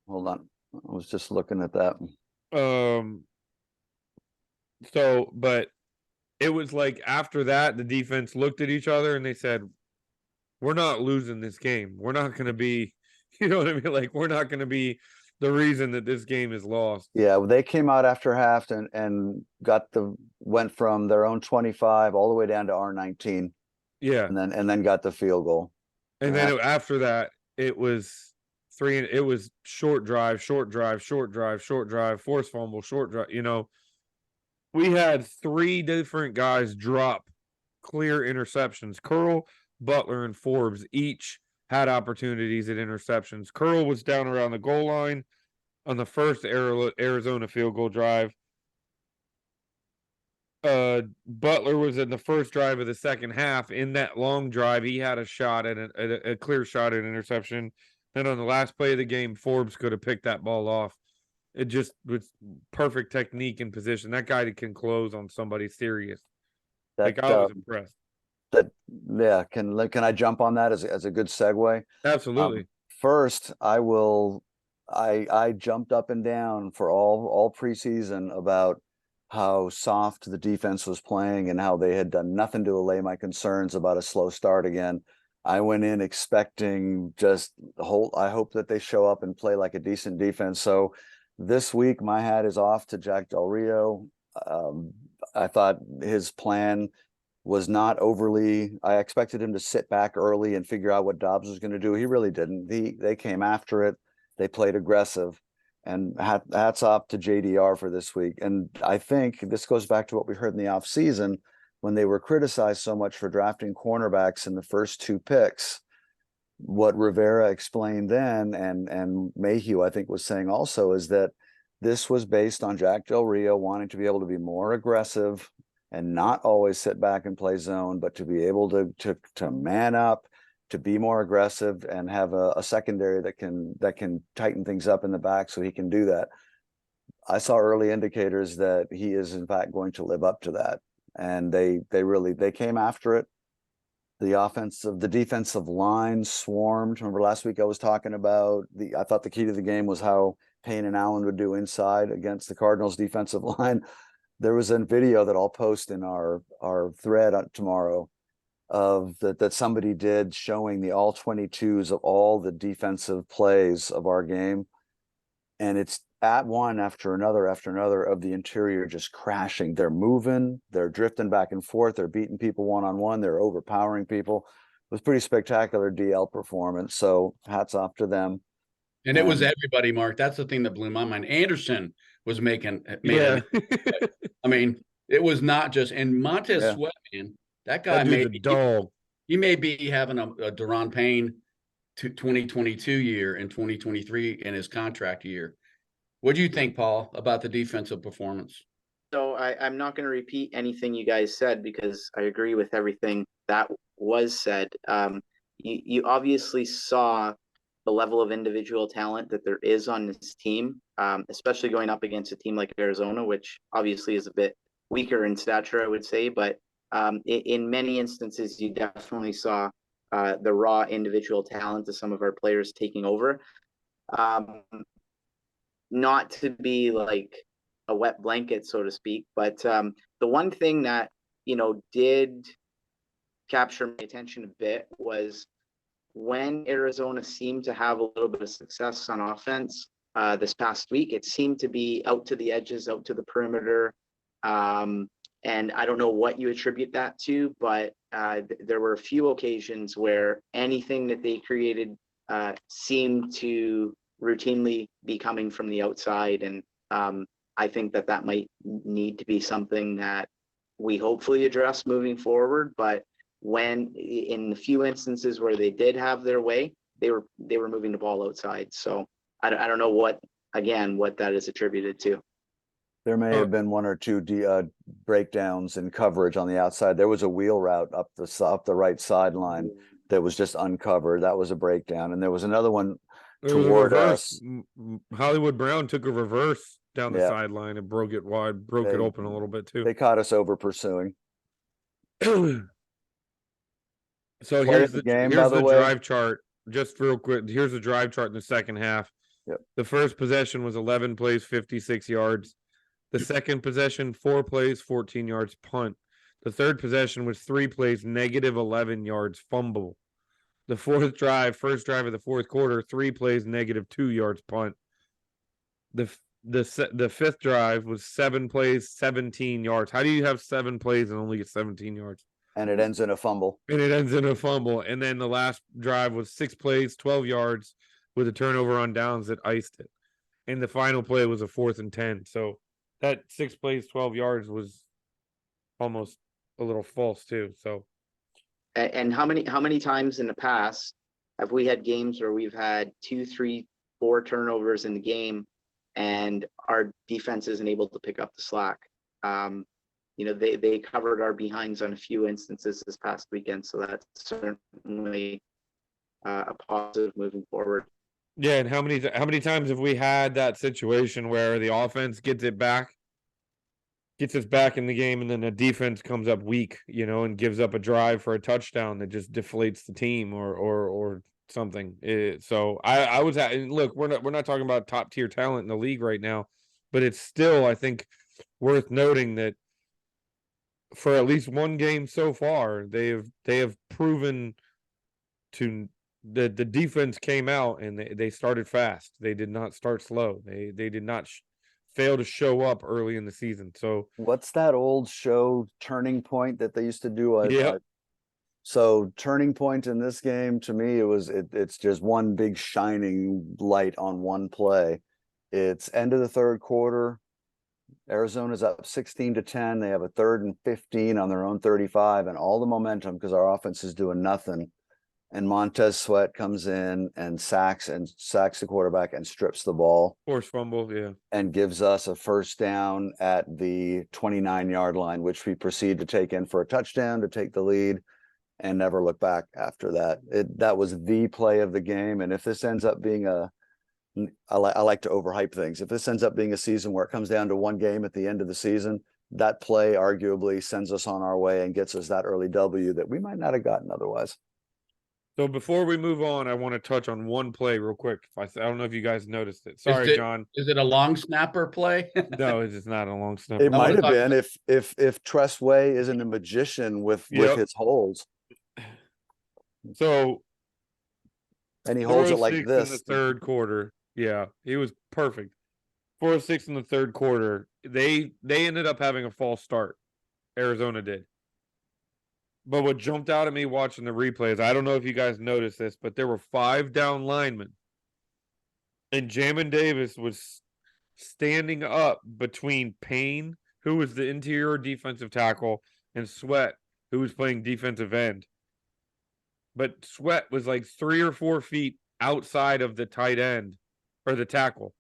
Hold on. I was just looking at that. But it was like after that, the defense looked at each other and they said, we're not losing this game. We're not going to be, you know what I mean? Like, we're not going to be the reason that this game is lost. Yeah, they came out after half and went from their own 25 all the way down to our 19. Yeah. And then got the field goal. And then after that, it was short drive, forced fumble, short drive. You know, we had 3 different guys drop clear interceptions. Curl, Butler, and Forbes each had opportunities at interceptions. Curl was down around the goal line on the first Arizona field goal drive. Butler was in the first drive of the second half. In that long drive, he had a shot at a clear shot at an interception. Then on the last play of the game, Forbes could have picked that ball off. It just was perfect technique and position. That guy can close on somebody serious. I was impressed. Can I jump on that as a good segue? Absolutely. First, I jumped up and down for all preseason about how soft the defense was playing and how they had done nothing to allay my concerns about a slow start again. I went in expecting I hope that they show up and play like a decent defense. So this week, my hat is off to Jack Del Rio. I thought his plan was not overly. I expected him to sit back early and figure out what Dobbs was going to do. He really didn't. They came after it. They played aggressive. And hats off to JDR for this week. And I think this goes back to what we heard in the offseason when they were criticized so much for drafting cornerbacks in the first 2 picks. What Rivera explained then, and Mayhew, I think, was saying also, is that this was based on Jack Del Rio wanting to be able to be more aggressive and not always sit back and play zone, but to be able to man up, to be more aggressive and have a secondary that can tighten things up in the back so he can do that. I saw early indicators that he is in fact going to live up to that. And they came after it. The defensive line swarmed. Remember last week I was talking about I thought the key to the game was how Payne and Allen would do inside against the Cardinals defensive line. There was a video that I'll post in our thread tomorrow that somebody did showing the all 22s of all the defensive plays of our game. And it's at one after another of the interior just crashing. They're moving, they're drifting back and forth, they're beating people one-on-one, they're overpowering people. It was pretty spectacular DL performance. So hats off to them. And it was everybody, Mark. That's the thing that blew my mind. Anderson was making Yeah. I mean, it was not just, and Montez Sweat, man. That guy a dog. He may be having a Daron Payne 2022 year and 2023 in his contract year. What do you think, Paul, about the defensive performance? So I'm not going to repeat anything you guys said because I agree with everything that was said. You obviously saw the level of individual talent that there is on this team, especially going up against a team like Arizona, which obviously is a bit weaker in stature, I would say, but in many instances, you definitely saw the raw individual talent of some of our players taking over. Not to be like a wet blanket, so to speak, but the one thing that, did capture my attention a bit was when Arizona seemed to have a little bit of success on offense this past week. It seemed to be out to the edges, out to the perimeter. And I don't know what you attribute that to, but there were a few occasions where anything that they created seemed to routinely be coming from the outside. And I think that might need to be something that we hopefully address moving forward. But when in the few instances where they did have their way, they were moving the ball outside. So I don't know what that is attributed to. There may have been 1 or 2 breakdowns in coverage on the outside. There was a wheel route up the right sideline that was just uncovered. That was a breakdown. And there was another one toward us. Hollywood Brown took a reverse down the sideline and broke it open a little bit too. They caught us over pursuing. So Play of the game, by here's the the way. drive chart. Just real quick, here's the drive chart in the second half. Yep. The first possession was 11 plays, 56 yards. The second possession, 4 plays, 14 yards, punt. The third possession was 3 plays, negative 11 yards, fumble. The fourth drive, first drive of the fourth quarter, 3 plays, negative 2 yards, punt. The fifth drive was 7 plays, 17 yards. How do you have 7 plays and only get 17 yards? And it ends in a fumble. And it ends in a fumble. And then the last drive was 6 plays, 12 yards with a turnover on downs that iced it. And the final play was a 4th and 10. So that 6 plays, 12 yards was almost a little false too. So And how many times in the past have we had games where we've had 2, 3, 4 turnovers in the game and our defense isn't able to pick up the slack? They covered our behinds on a few instances this past weekend, so that's certainly a positive moving forward. yeah, and how many times have we had that situation where the offense gets us back in the game, and then the defense comes up weak, and gives up a drive for a touchdown that just deflates the team or something. So I was look, we're not talking about top tier talent in the league right now, but it's still, I think, worth noting that for at least one game so far, they have proven to the defense came out and they started fast. They did not start slow. They did not fail to show up early in the season. So What's that old show Turning Point that they used to do? So Turning Point in this game, to me, it's just one big shining light on one play. It's end of the third quarter. Arizona's up 16-10. They have a 3rd and 15 on their own 35, and all the momentum because our offense is doing nothing. And Montez Sweat comes in and sacks the quarterback and strips the ball. Forced fumble, yeah. And gives us a first down at the 29-yard line, which we proceed to take in for a touchdown to take the lead and never look back after that. That was the play of the game. And if this ends up being I like to overhype things. If this ends up being a season where it comes down to one game at the end of the season, that play arguably sends us on our way and gets us that early W that we might not have gotten otherwise. So before we move on, I want to touch on one play real quick. I don't know if you guys noticed it. Sorry, John. Is it a long snapper play? No, it's not a long snapper. It might have been if Tress Way isn't a magician with his holds. So, and he holds it like this in the third quarter. Yeah, he was perfect. 4-6 in the third quarter. They ended up having a false start. Arizona did. But what jumped out at me watching the replays, I don't know if you guys noticed this, but there were 5 down linemen. And Jamin Davis was standing up between Payne, who was the interior defensive tackle, and Sweat, who was playing defensive end. But Sweat was like 3 or 4 feet outside of the tight end, or the tackle,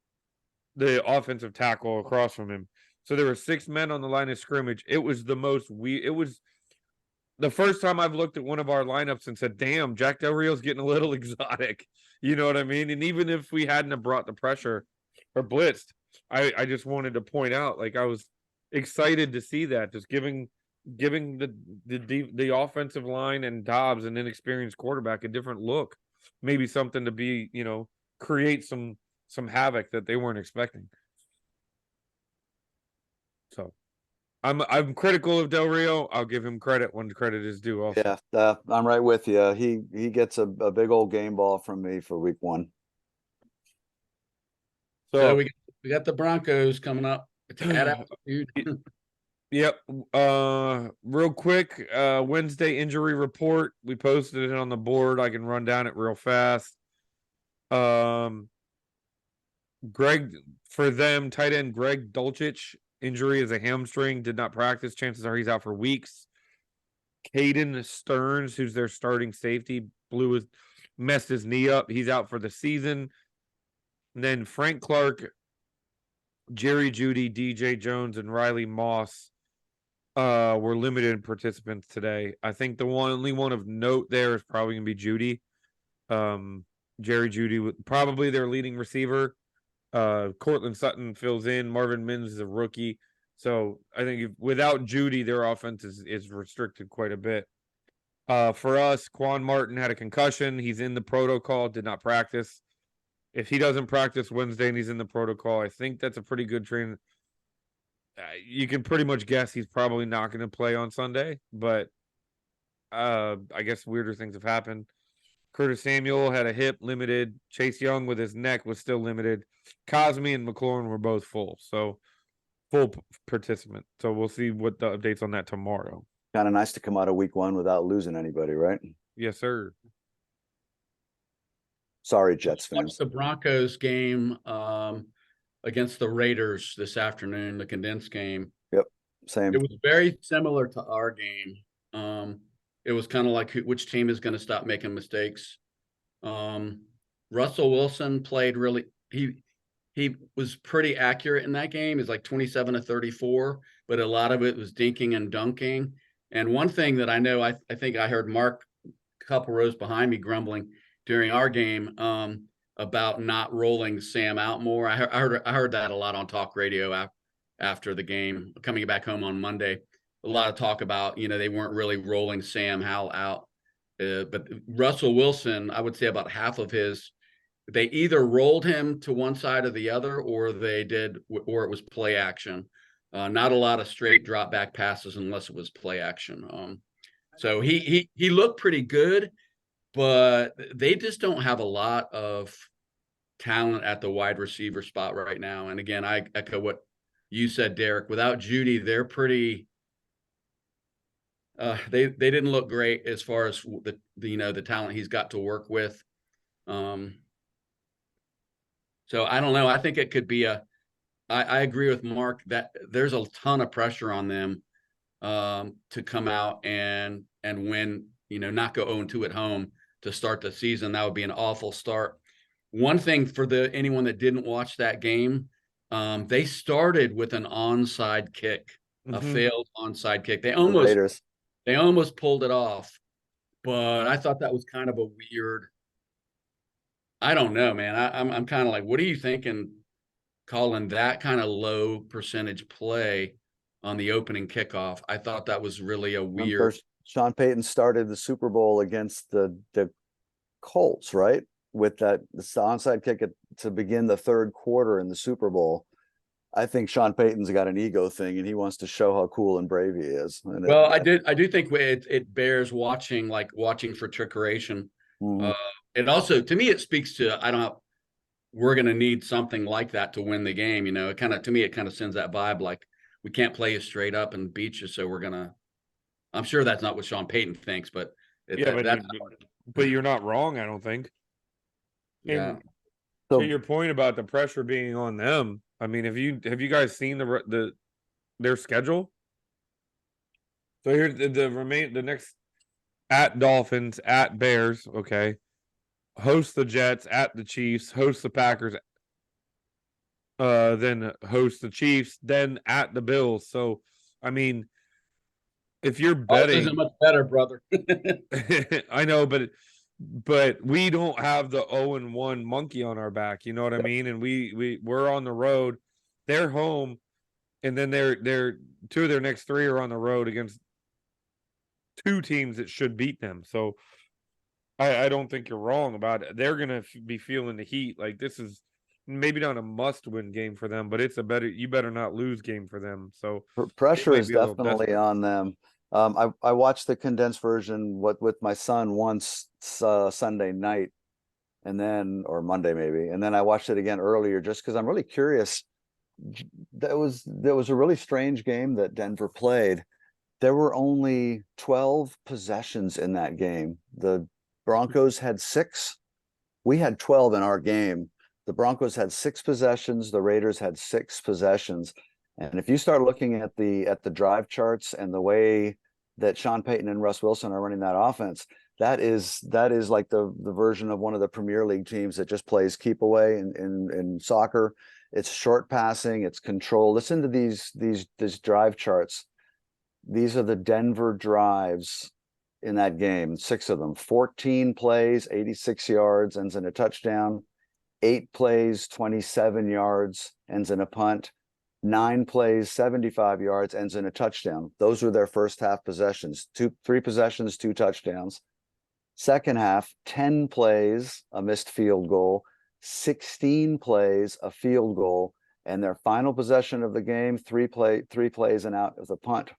the offensive tackle across from him. So there were 6 men on the line of scrimmage. It was the most it was the first time I've looked at one of our lineups and said, damn, Jack Del Rio's getting a little exotic. You know what I mean? And even if we hadn't have brought the pressure or blitzed, I just wanted to point out, like, I was excited to see that, just giving the offensive line and Dobbs, an inexperienced quarterback, a different look. Maybe something to be, create some havoc that they weren't expecting. So I'm critical of Del Rio. I'll give him credit when credit is due. Also. Yeah, I'm right with you. He gets a big old game ball from me for week 1. So we got the Broncos coming up. It's at altitude. Yep. Real quick, Wednesday injury report. We posted it on the board. I can run down it real fast. Greg, for them, tight end Greg Dulcich. Injury is a hamstring, did not practice. Chances are he's out for weeks. Caden Stearns, who's their starting safety, messed his knee up. He's out for the season. And then Frank Clark, Jerry Jeudy, DJ Jones, and Riley Moss were limited participants today. I think the only one of note there is probably going to be Jeudy. Jerry Jeudy, probably their leading receiver. Cortland Sutton fills in. Marvin Mims is a rookie. So I think without Jeudy, their offense is restricted quite a bit. For us, Quan Martin had a concussion. He's in the protocol, did not practice. If he doesn't practice Wednesday and he's in the protocol, I think that's a pretty good train. You can pretty much guess he's probably not going to play on Sunday, but I guess weirder things have happened. Curtis Samuel had a hip, limited. Chase Young with his neck was still limited. Cosme and McLaurin were both full, so full participant. So we'll see what the updates on that tomorrow. Kind of nice to come out of week 1 without losing anybody, right? Yes, sir. Sorry, Jets Watch fans. the Broncos game against the Raiders this afternoon, the condensed game. Same. It was very similar to our game. It was kind of like which team is going to stop making mistakes. Russell Wilson played really. He was pretty accurate in that game. He's like 27 to 34, but a lot of it was dinking and dunking. And one thing that I know, I think I heard Mark a couple rows behind me grumbling during our game about not rolling Sam out more. I heard that a lot on talk radio after the game, coming back home on Monday. A lot of talk about, they weren't really rolling Sam Howell out. But Russell Wilson, I would say about half of they either rolled him to one side or the other, or it was play action. Not a lot of straight drop back passes unless it was play action. So he looked pretty good, but they just don't have a lot of talent at the wide receiver spot right now. And again, I echo what you said, Derek. Without Judy, they're pretty. They didn't look great as far as the talent he's got to work with. So I don't know. I think it could be I agree with Mark that there's a ton of pressure on them to come out and win, not go 0-2 at home to start the season. That would be an awful start. One thing for anyone that didn't watch that game, they started with an onside kick, a failed onside kick. They almost pulled it off, but I thought that was kind of a weird. I don't know, man. I'm kind of like, what are you thinking, calling that kind of low percentage play on the opening kickoff? I thought that was really a weird. Sean Payton started the Super Bowl against the Colts, right? With the onside kick to begin the third quarter in the Super Bowl. I think Sean Payton's got an ego thing, and he wants to show how cool and brave he is. Well, I do think it bears watching for trickeration. Mm-hmm. It also, to me, it speaks to, we're going to need something like that to win the game. To me, it kind of sends that vibe like we can't play you straight up and beat you. So I'm sure that's not what Sean Payton thinks, but but you're not wrong. I don't think. Yeah. And to your point about the pressure being on them, I mean, have you guys seen their schedule? So here's the next at Dolphins, at Bears, okay. Host the Jets, at the Chiefs, host the Packers, then host the Chiefs, then at the Bills. So, I mean, if you're betting, isn't much better, brother. I know, but we don't have the 0-1 monkey on our back. You know what I mean? And we're on the road. They're home, and then they're two of their next 3 are on the road against 2 teams that should beat them. So I don't think you're wrong about it. They're gonna be feeling the heat. Like, this is maybe not a must-win game for them, but it's you better not lose game for them. So pressure is definitely on them. I watched the condensed version with my son once Sunday night, or Monday maybe, and then I watched it again earlier just because I'm really curious. There was a really strange game that Denver played. There were only 12 possessions in that game. The Broncos had 6. We had 12 in our game. The Broncos had 6 possessions. The Raiders had 6 possessions. And if you start looking at the drive charts and the way that Sean Payton and Russ Wilson are running that offense, that is like the version of one of the Premier League teams that just plays keep away in soccer. It's short passing, it's control. Listen to these drive charts. These are the Denver drives in that game. 6 of them, 14 plays, 86 yards, ends in a touchdown. 8 plays, 27 yards, ends in a punt. 9 plays, 75 yards, ends in a touchdown. Those were their first half possessions. 3 possessions, 2 touchdowns. Second half, 10 plays, a missed field goal, 16 plays, a field goal, and their final possession of the game, 3 plays and out of the punt.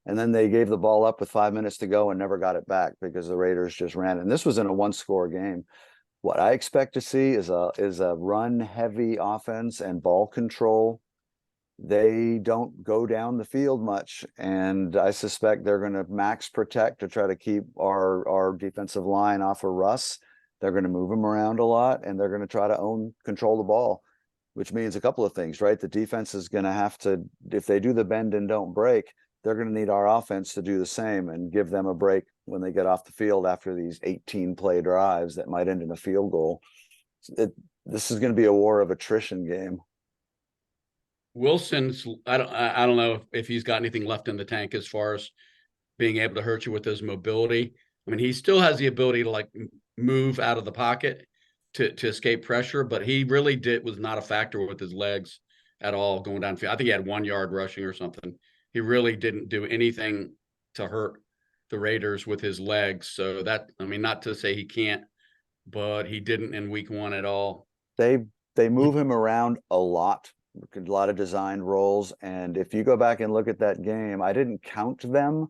And then they gave the ball up with 5 minutes to go and never got it back because the Raiders just ran. And this was in a 1-score game. What I expect to see is a run heavy offense and ball control. They don't go down the field much, and I suspect they're going to max protect to try to keep our defensive line off of Russ. They're going to move him around a lot, and they're going to try to control the ball, which means a couple of things, right? The defense is going to have to, if they do the bend and don't break, they're going to need our offense to do the same and give them a break when they get off the field after these 18 play drives that might end in a field goal. This is going to be a war of attrition game. Wilson's, I don't know if he's got anything left in the tank as far as being able to hurt you with his mobility. I mean, he still has the ability to like move out of the pocket to escape pressure, but he really was not a factor with his legs at all going downfield. I think he had 1 yard rushing or something. He really didn't do anything to hurt the Raiders with his legs. So that, I mean, not to say he can't, but he didn't in week 1 at all. They move him around a lot of designed roles. And if you go back and look at that game, I didn't count them,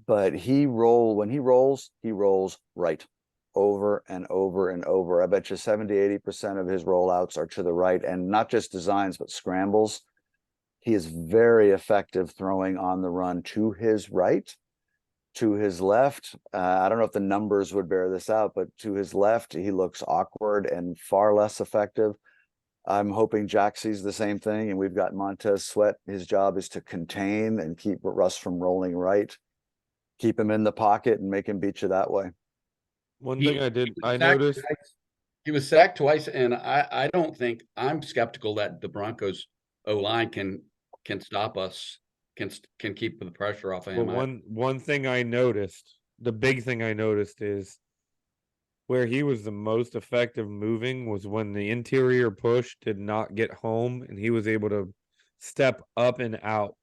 but when he rolls right over and over and over. I bet you 70-80% of his rollouts are to the right, and not just designs, but scrambles. He is very effective throwing on the run to his right, to his left. I don't know if the numbers would bear this out, but to his left, he looks awkward and far less effective. I'm hoping Jack sees the same thing, and we've got Montez Sweat. His job is to contain and keep Russ from rolling right, keep him in the pocket and make him beat you that way. One thing I noticed. He was sacked twice, and I don't think, I'm skeptical that the Broncos O-line can stop us, can keep the pressure off of him. But one thing I noticed, the big thing I noticed is where he was the most effective moving was when the interior push did not get home and he was able to step up and out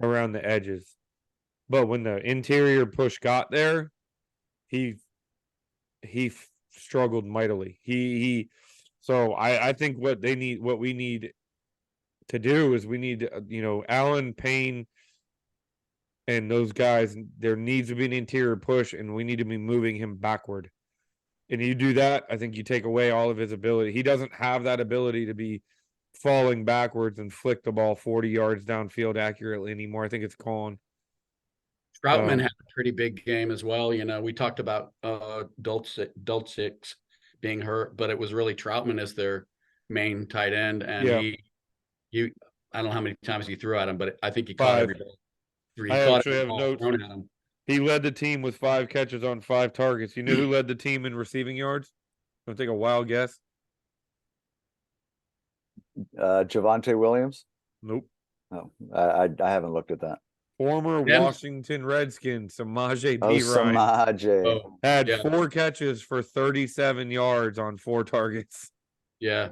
around the edges. But when the interior push got there, he struggled mightily. So I think what we need to do is we need, Allen, Payne, and those guys, there needs to be an interior push, and we need to be moving him backward. And you do that, I think you take away all of his ability. He doesn't have that ability to be falling backwards and flick the ball 40 yards downfield accurately anymore. I think it's gone. Troutman had a pretty big game as well. We talked about Dulcich being hurt, but it was really Troutman as their main tight end, and he I don't know how many times he threw at him, but I think he caught every ball. I actually have notes. Thrown at him. He led the team with 5 catches on 5 targets. You know who led the team in receiving yards? Want to take a wild guess? Javonte Williams? Nope. No, I haven't looked at that. Former Washington Redskins, Samaje Perine. Samaje. Had 4 catches for 37 yards on 4 targets. Yeah.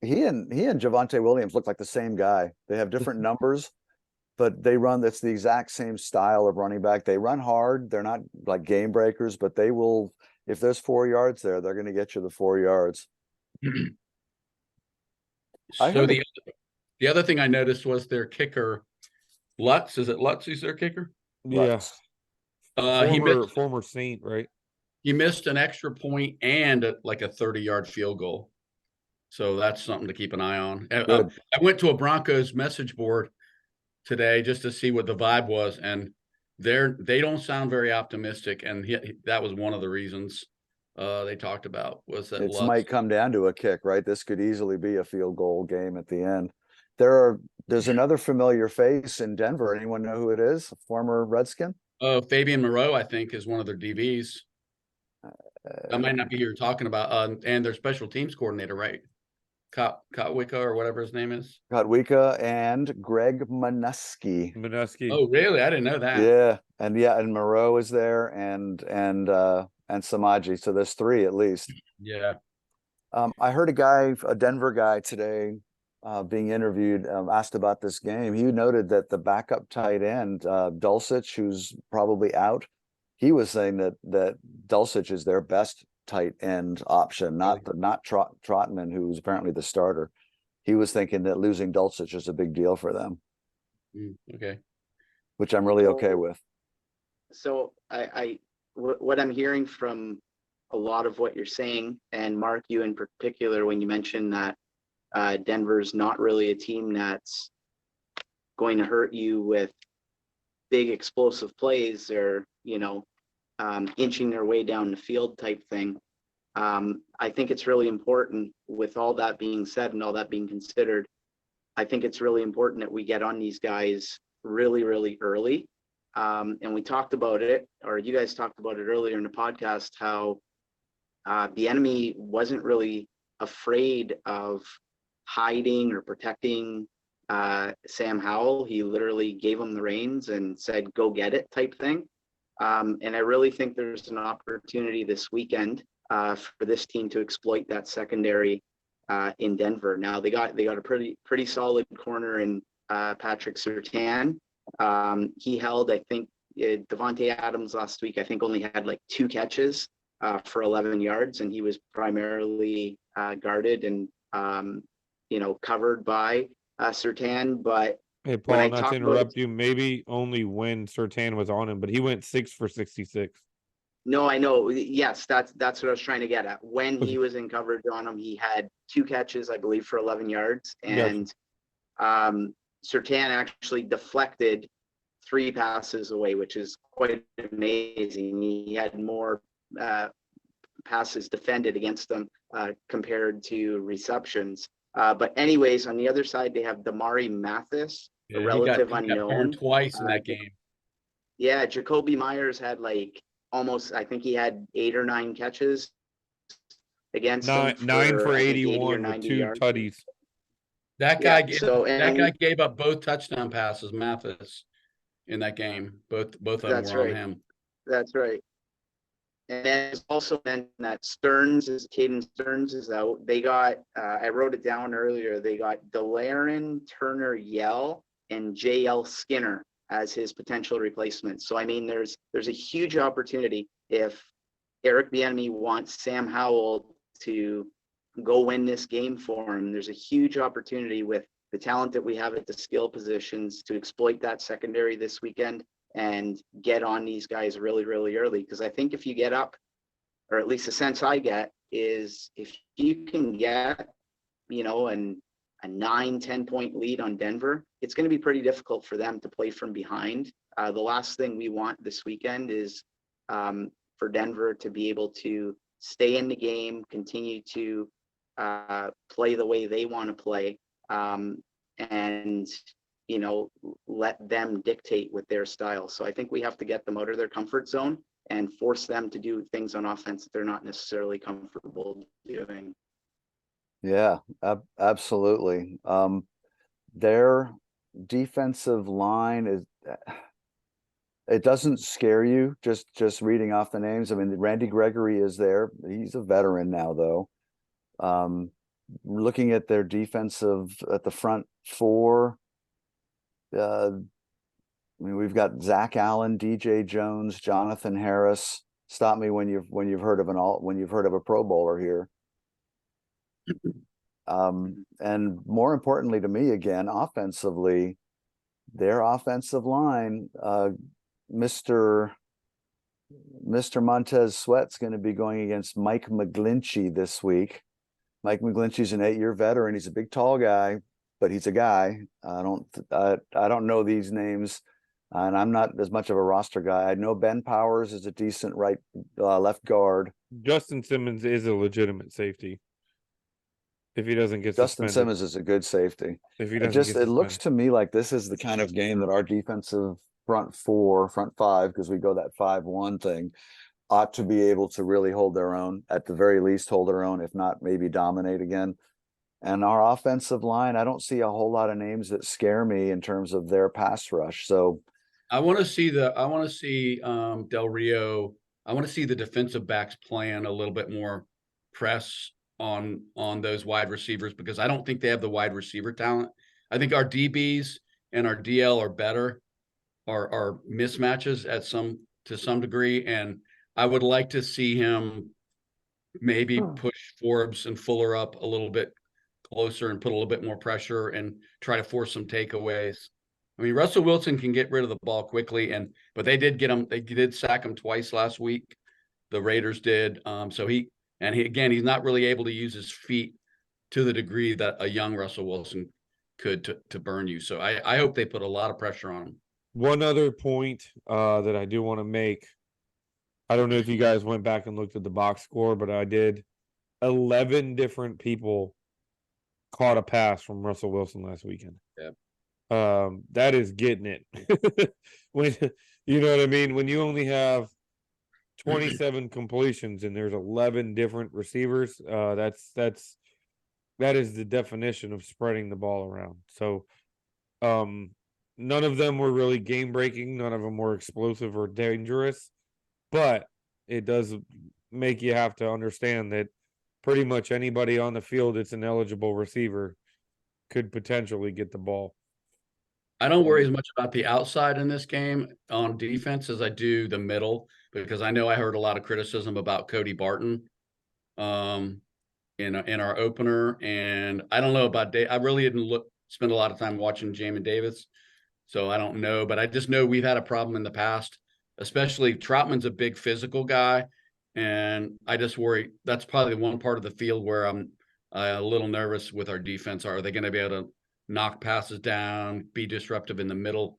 He and Javonte Williams look like the same guy. They have different numbers, but that's the exact same style of running back. They run hard. They're not like game breakers, but they will, if there's 4 yards there, they're going to get you the 4 yards. So the other thing I noticed was their kicker, Lutz. Is it Lutz who's their kicker? Yes. Former Saint, right? He missed an extra point and a 30-yard field goal. So that's something to keep an eye on. I went to a Broncos message board today just to see what the vibe was, and they don't sound very optimistic. And that was one of the reasons they talked about was that it might come down to a kick, right? This could easily be a field goal game at the end. There's another familiar face in Denver. Anyone know who it is? A former Redskin? Fabian Moreau, I think, is one of their DBs. That might not be who you're talking about. And their special teams coordinator, right? Kotwicka or whatever his name is. Kotwicka and Greg Minuski. Oh, really? I didn't know that. Yeah, and Moreau is there, and Samaje. So there's 3 at least. Yeah. I heard a Denver guy today, being interviewed, asked about this game, he noted that the backup tight end, Dulcich, who's probably out, he was saying that Dulcich is their best tight end option, not Trotman, who's apparently the starter. He was thinking that losing Dulcich is a big deal for them. Okay. Which I'm really okay with. So what I'm hearing from a lot of what you're saying, and Mark, you in particular, when you mentioned that Denver's not really a team that's going to hurt you with big explosive plays or, inching their way down the field type thing. I think it's really important, with all that being said and all that being considered, I think it's really important that we get on these guys really, really early. And we talked about it, or you guys talked about it earlier in the podcast, how the enemy wasn't really afraid of hiding or protecting Sam Howell. He literally gave him the reins and said, go get it type thing. And I really think there's an opportunity this weekend for this team to exploit that secondary in Denver. Now they got a pretty solid corner in Patrick Surtain. He held, I think, Devontae Adams last week, I think, only had like 2 catches for 11 yards, and he was primarily guarded and covered by Surtain. But Hey, when I Paul, not to talk interrupt you, maybe only when Surtain was on him, but he went 6 for 66. No, I know. Yes, that's what I was trying to get at. When he was in coverage on him, he had 2 catches, I believe, for 11 yards. And Surtain actually deflected 3 passes away, which is quite amazing. He had more passes defended against them compared to receptions. But anyways, on the other side, they have Damari Mathis, a relative he got unknown. burned twice in that game. Yeah, Jacoby Myers had like almost, I think he had 8 or 9 catches against him. 9 for 81 with 2 yards. tutties. That guy gave up both touchdown passes, Mathis, in that game. Both of them were on him. That's right. And then it's also meant that Caden Stearns is out. They got, I wrote it down earlier, they got De'Laren Turner-Yell and J.L. Skinner as his potential replacement. So, I mean, there's a huge opportunity if Eric Bieniemy wants Sam Howell to go win this game for him. There's a huge opportunity with the talent that we have at the skill positions to exploit that secondary this weekend and get on these guys really, really early. Because I think if you get up, or at least the sense I get is, if you can get, a 9-10 point lead on Denver, it's going to be pretty difficult for them to play from behind. The last thing we want this weekend is for Denver to be able to stay in the game, continue to play the way they want to play, and let them dictate with their style. So I think we have to get them out of their comfort zone and force them to do things on offense that they're not necessarily comfortable doing. Yeah, absolutely. Their defensive line is, it doesn't scare you just reading off the names. I mean, Randy Gregory is there. He's a veteran now, though. Looking at their defensive at the front 4, I mean, we've got Zach Allen, DJ Jones, Jonathan Harris. Stop me when you've heard of a Pro Bowler here. And more importantly to me, again, offensively, their offensive line, Mr. Montez Sweat's going to be going against Mike McGlinchey this week. Mike McGlinchey's an 8-year veteran. He's a big, tall guy, but he's a guy. I don't know these names, and I'm not as much of a roster guy. I know Ben Powers is a decent left guard. Justin Simmons is a legitimate safety. If he doesn't get Justin suspended. Simmons is a good safety. If he doesn't It looks to me like this is the kind of game that our defensive front 5, because we go that 5-1 thing, ought to be able to really hold their own, at the very least hold their own, if not maybe dominate again. And our offensive line, I don't see a whole lot of names that scare me in terms of their pass rush. So I want to see Del Rio. I want to see the defensive backs playing a little bit more press on those wide receivers because I don't think they have the wide receiver talent. I think our DBs and our DL are better, are mismatches to some degree, and I would like to see him maybe push Forbes and Fuller up a little bit closer and put a little bit more pressure and try to force some takeaways. I mean, Russell Wilson can get rid of the ball quickly, but they did sack him twice last week. The Raiders did. He's not really able to use his feet to the degree that a young Russell Wilson could to burn you. So I hope they put a lot of pressure on him. One other point that I do want to make. I don't know if you guys went back and looked at the box score, but I did. 11 different people caught a pass from Russell Wilson last weekend. Yeah. That is getting it. When you know what I mean? When you only have 27 completions and there's 11 different receivers, that is the definition of spreading the ball around. So none of them were really game breaking, none of them were explosive or dangerous, but it does make you have to understand that pretty much anybody on the field that's an eligible receiver could potentially get the ball. I don't worry as much about the outside in this game on defense as I do the middle, because I know I heard a lot of criticism about Cody Barton in our opener, and I don't know about I really didn't spend a lot of time watching Jamin Davis, so I don't know, but I just know we've had a problem in the past, especially Troutman's a big physical guy, and I just worry that's probably one part of the field where I'm a little nervous with our defense. Are they going to be able to knock passes down, be disruptive in the middle?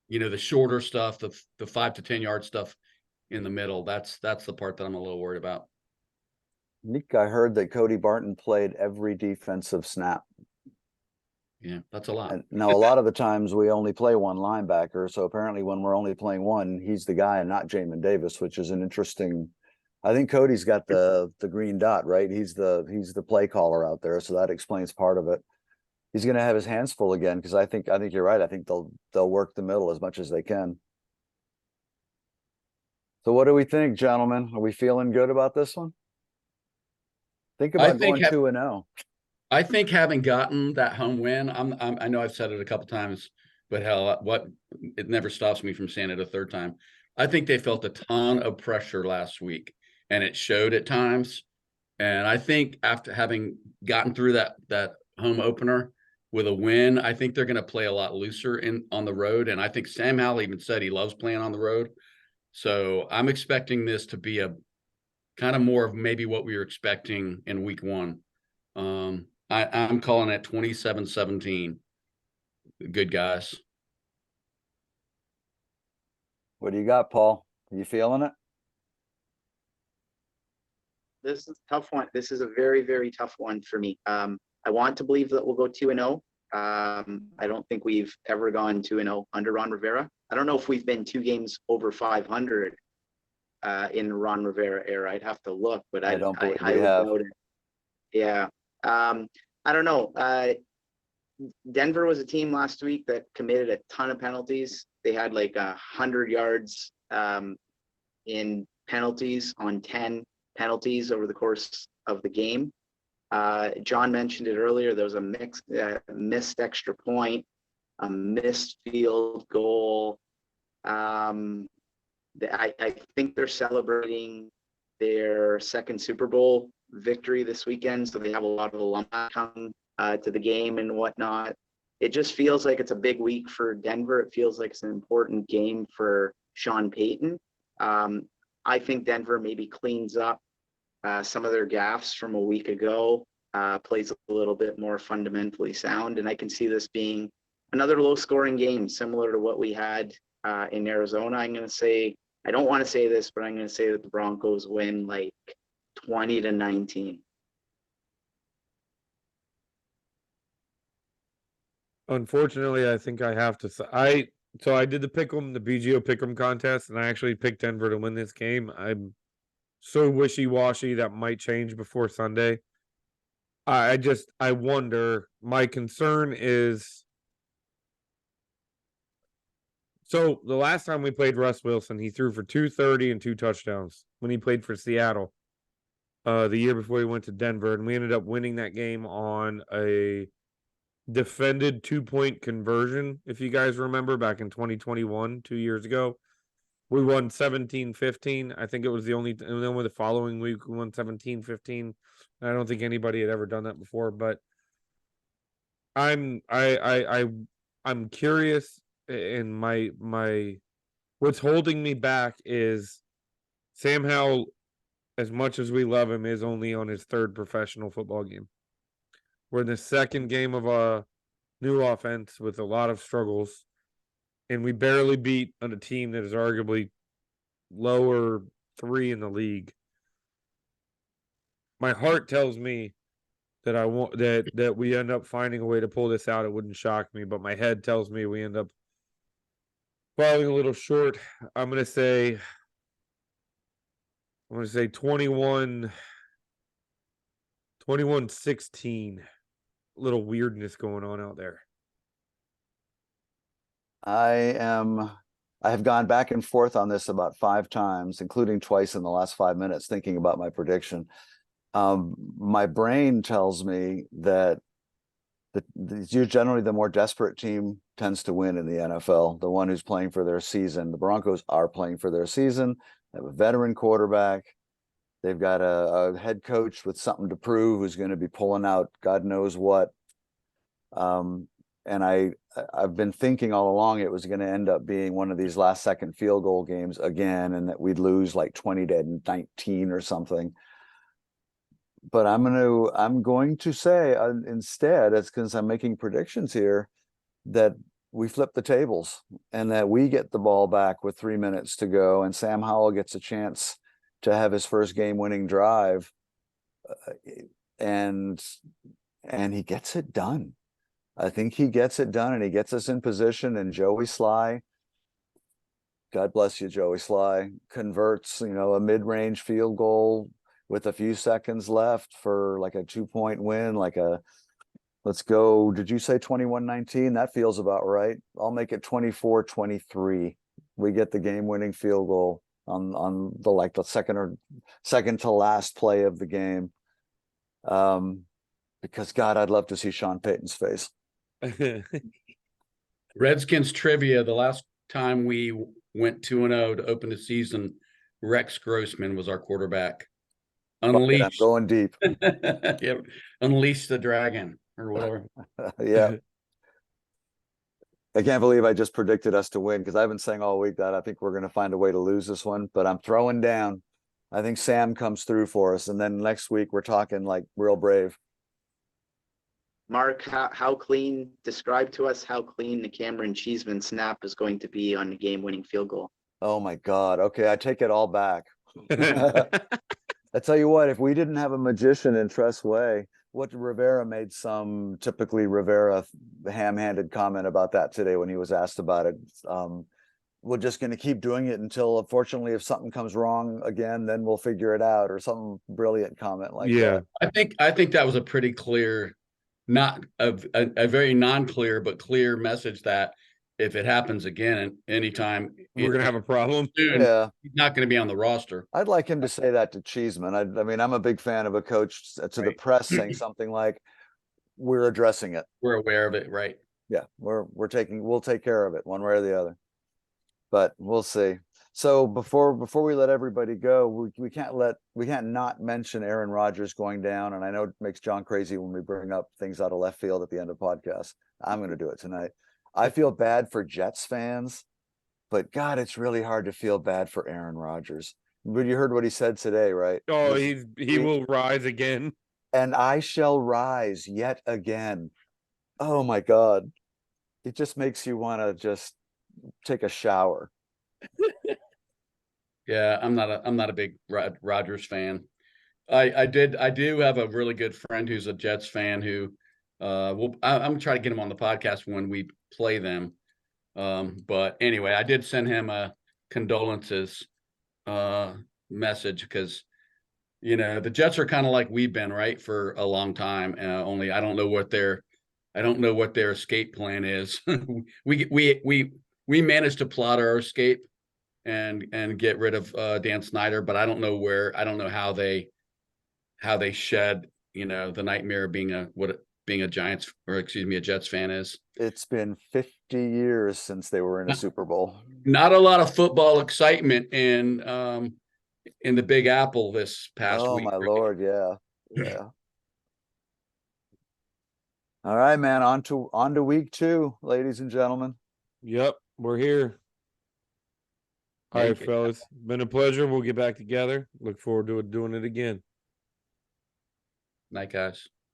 The shorter stuff, the 5 to 10 yard stuff in the middle. That's the part that I'm a little worried about. Nick, I heard that Cody Barton played every defensive snap. Yeah, that's a lot. And now, a lot of the times we only play one linebacker. So apparently when we're only playing one, he's the guy and not Jamin Davis, which is an interesting. I think Cody's got the green dot, right? He's the play caller out there. So that explains part of it. He's going to have his hands full again, because I think you're right. I think they'll work the middle as much as they can. So what do we think, gentlemen? Are we feeling good about this one? Think about going 2-0. I think having gotten that home win, I know I've said it a couple times, but hell, it never stops me from saying it a third time. I think they felt a ton of pressure last week, and it showed at times. And I think after having gotten through that home opener with a win, I think they're going to play a lot looser on the road. And I think Sam Howell even said he loves playing on the road. So I'm expecting this to be a kind of more of maybe what we were expecting in week one. I'm calling it 27-17. Good guys. What do you got, Paul? Are you feeling it? This is a tough one. This is a very, very tough one for me. I want to believe that we'll go 2-0. I don't think we've ever gone 2-0 under Ron Rivera. I don't know if we've been 2 games over 500 in the Ron Rivera era. I'd have to look, but I highly doubt it. Yeah. I don't know. Denver was a team last week that committed a ton of penalties. They had like 100 yards in penalties on 10 penalties over the course of the game. John mentioned it earlier. There was a missed extra point, a missed field goal. I think they're celebrating their second Super Bowl victory this weekend, so they have a lot of alumni coming to the game and whatnot. It just feels like it's a big week for Denver. It feels like it's an important game for Sean Payton. I think Denver maybe cleans up some of their gaffes from a week ago, plays a little bit more fundamentally sound, and I can see this being another low-scoring game similar to what we had in Arizona. I'm going to say, I don't want to say this, but I'm going to say that the Broncos win like 20-19. Unfortunately, I think I have to say so I did the BGO pick'em contest, and I actually picked Denver to win this game. I'm so wishy-washy that might change before Sunday. I wonder. My concern is, so the last time we played Russ Wilson, he threw for 230 and 2 touchdowns when he played for Seattle. the year before we went to Denver, and we ended up winning that game on a defended 2-point conversion. If you guys remember back in 2021, 2 years ago, we won 17-15. I think it was the only, and then with the following week, we won 17-15. I don't think anybody had ever done that before, but I'm curious, and my what's holding me back is Sam Howell, as much as we love him, is only on his third professional football game. We're in the second game of a new offense with a lot of struggles, and we barely beat on a team that is arguably lower 3 in the league. My heart tells me that I want that we end up finding a way to pull this out. It wouldn't shock me, but my head tells me we end up falling a little short. I'm gonna say 21-16. Little weirdness going on out there. I have gone back and forth on this about 5 times, including twice in the last 5 minutes, thinking about my prediction. My brain tells me that generally the more desperate team tends to win in the NFL, the one who's playing for their season. The Broncos are playing for their season. They have a veteran quarterback. They've got a head coach with something to prove who's going to be pulling out God knows what. And I've been thinking all along it was going to end up being one of these last second field goal games again, and that we'd lose like 20-19 or something. But I'm going to say instead, it's because I'm making predictions here, that we flip the tables and that we get the ball back with 3 minutes to go, and Sam Howell gets a chance to have his first game-winning drive, and he gets it done. I think he gets it done, and he gets us in position, and Joey Sly, God bless you, Joey Sly, converts, a mid-range field goal with a few seconds left for like a 2-point win, let's go. Did you say 21-19? That feels about right. I'll make it 24-23. We get the game-winning field goal on the second to last play of the game. Because God, I'd love to see Sean Payton's face. Redskins trivia. The last time we went 2-0 to open the season, Rex Grossman was our quarterback. Unleashed. I'm going deep. Yep. Unleash the dragon or whatever. Yeah. I can't believe I just predicted us to win, because I've been saying all week that I think we're going to find a way to lose this one, but I'm throwing down. I think Sam comes through for us, and then next week we're talking like real brave. Mark, describe to us how clean the Cameron Cheeseman snap is going to be on the game-winning field goal. Oh my God. Okay, I take it all back. I tell you what, if we didn't have a magician in Tress Way, what Rivera made some typically Rivera ham-handed comment about that today when he was asked about it. We're just going to keep doing it until, unfortunately, if something comes wrong again, then we'll figure it out, or some brilliant comment like that. I think that was a pretty clear, not a very non-clear, but clear message that if it happens again anytime, we're gonna have a problem. Soon, yeah, he's not going to be on the roster. I'd like him to say that to Cheeseman. I mean, I'm a big fan of a coach to the press saying something like, "We're addressing it. We're aware of it, right? Yeah, we'll take care of it one way or the other." But we'll see. So before we let everybody go, we can't not mention Aaron Rodgers going down. And I know it makes John crazy when we bring up things out of left field at the end of podcasts. I'm going to do it tonight. I feel bad for Jets fans, but God, it's really hard to feel bad for Aaron Rodgers. But you heard what he said today, right? Oh, he will rise again. And I shall rise yet again. Oh my God. It just makes you want to just take a shower. Yeah, I'm not a big Rodgers fan. I do have a really good friend who's a Jets fan who I'm gonna try to get him on the podcast when we play them. But anyway, I did send him a condolences message, because the Jets are kind of like we've been, right, for a long time. Only I don't know what their escape plan is. we managed to plot our escape and get rid of Dan Snyder, but I don't know how they how they shed, you know, the nightmare of being a Giants, or excuse me, a Jets fan is. It's been 50 years since they were in a Super Bowl. Not a lot of football excitement in the Big Apple this past Oh week. my Lord, yeah. Yeah. All right, man. On to week 2, ladies and gentlemen. Yep, we're here. All right, Make it. fellas. Been a pleasure. We'll get back together. Look forward to doing it again. Night, guys.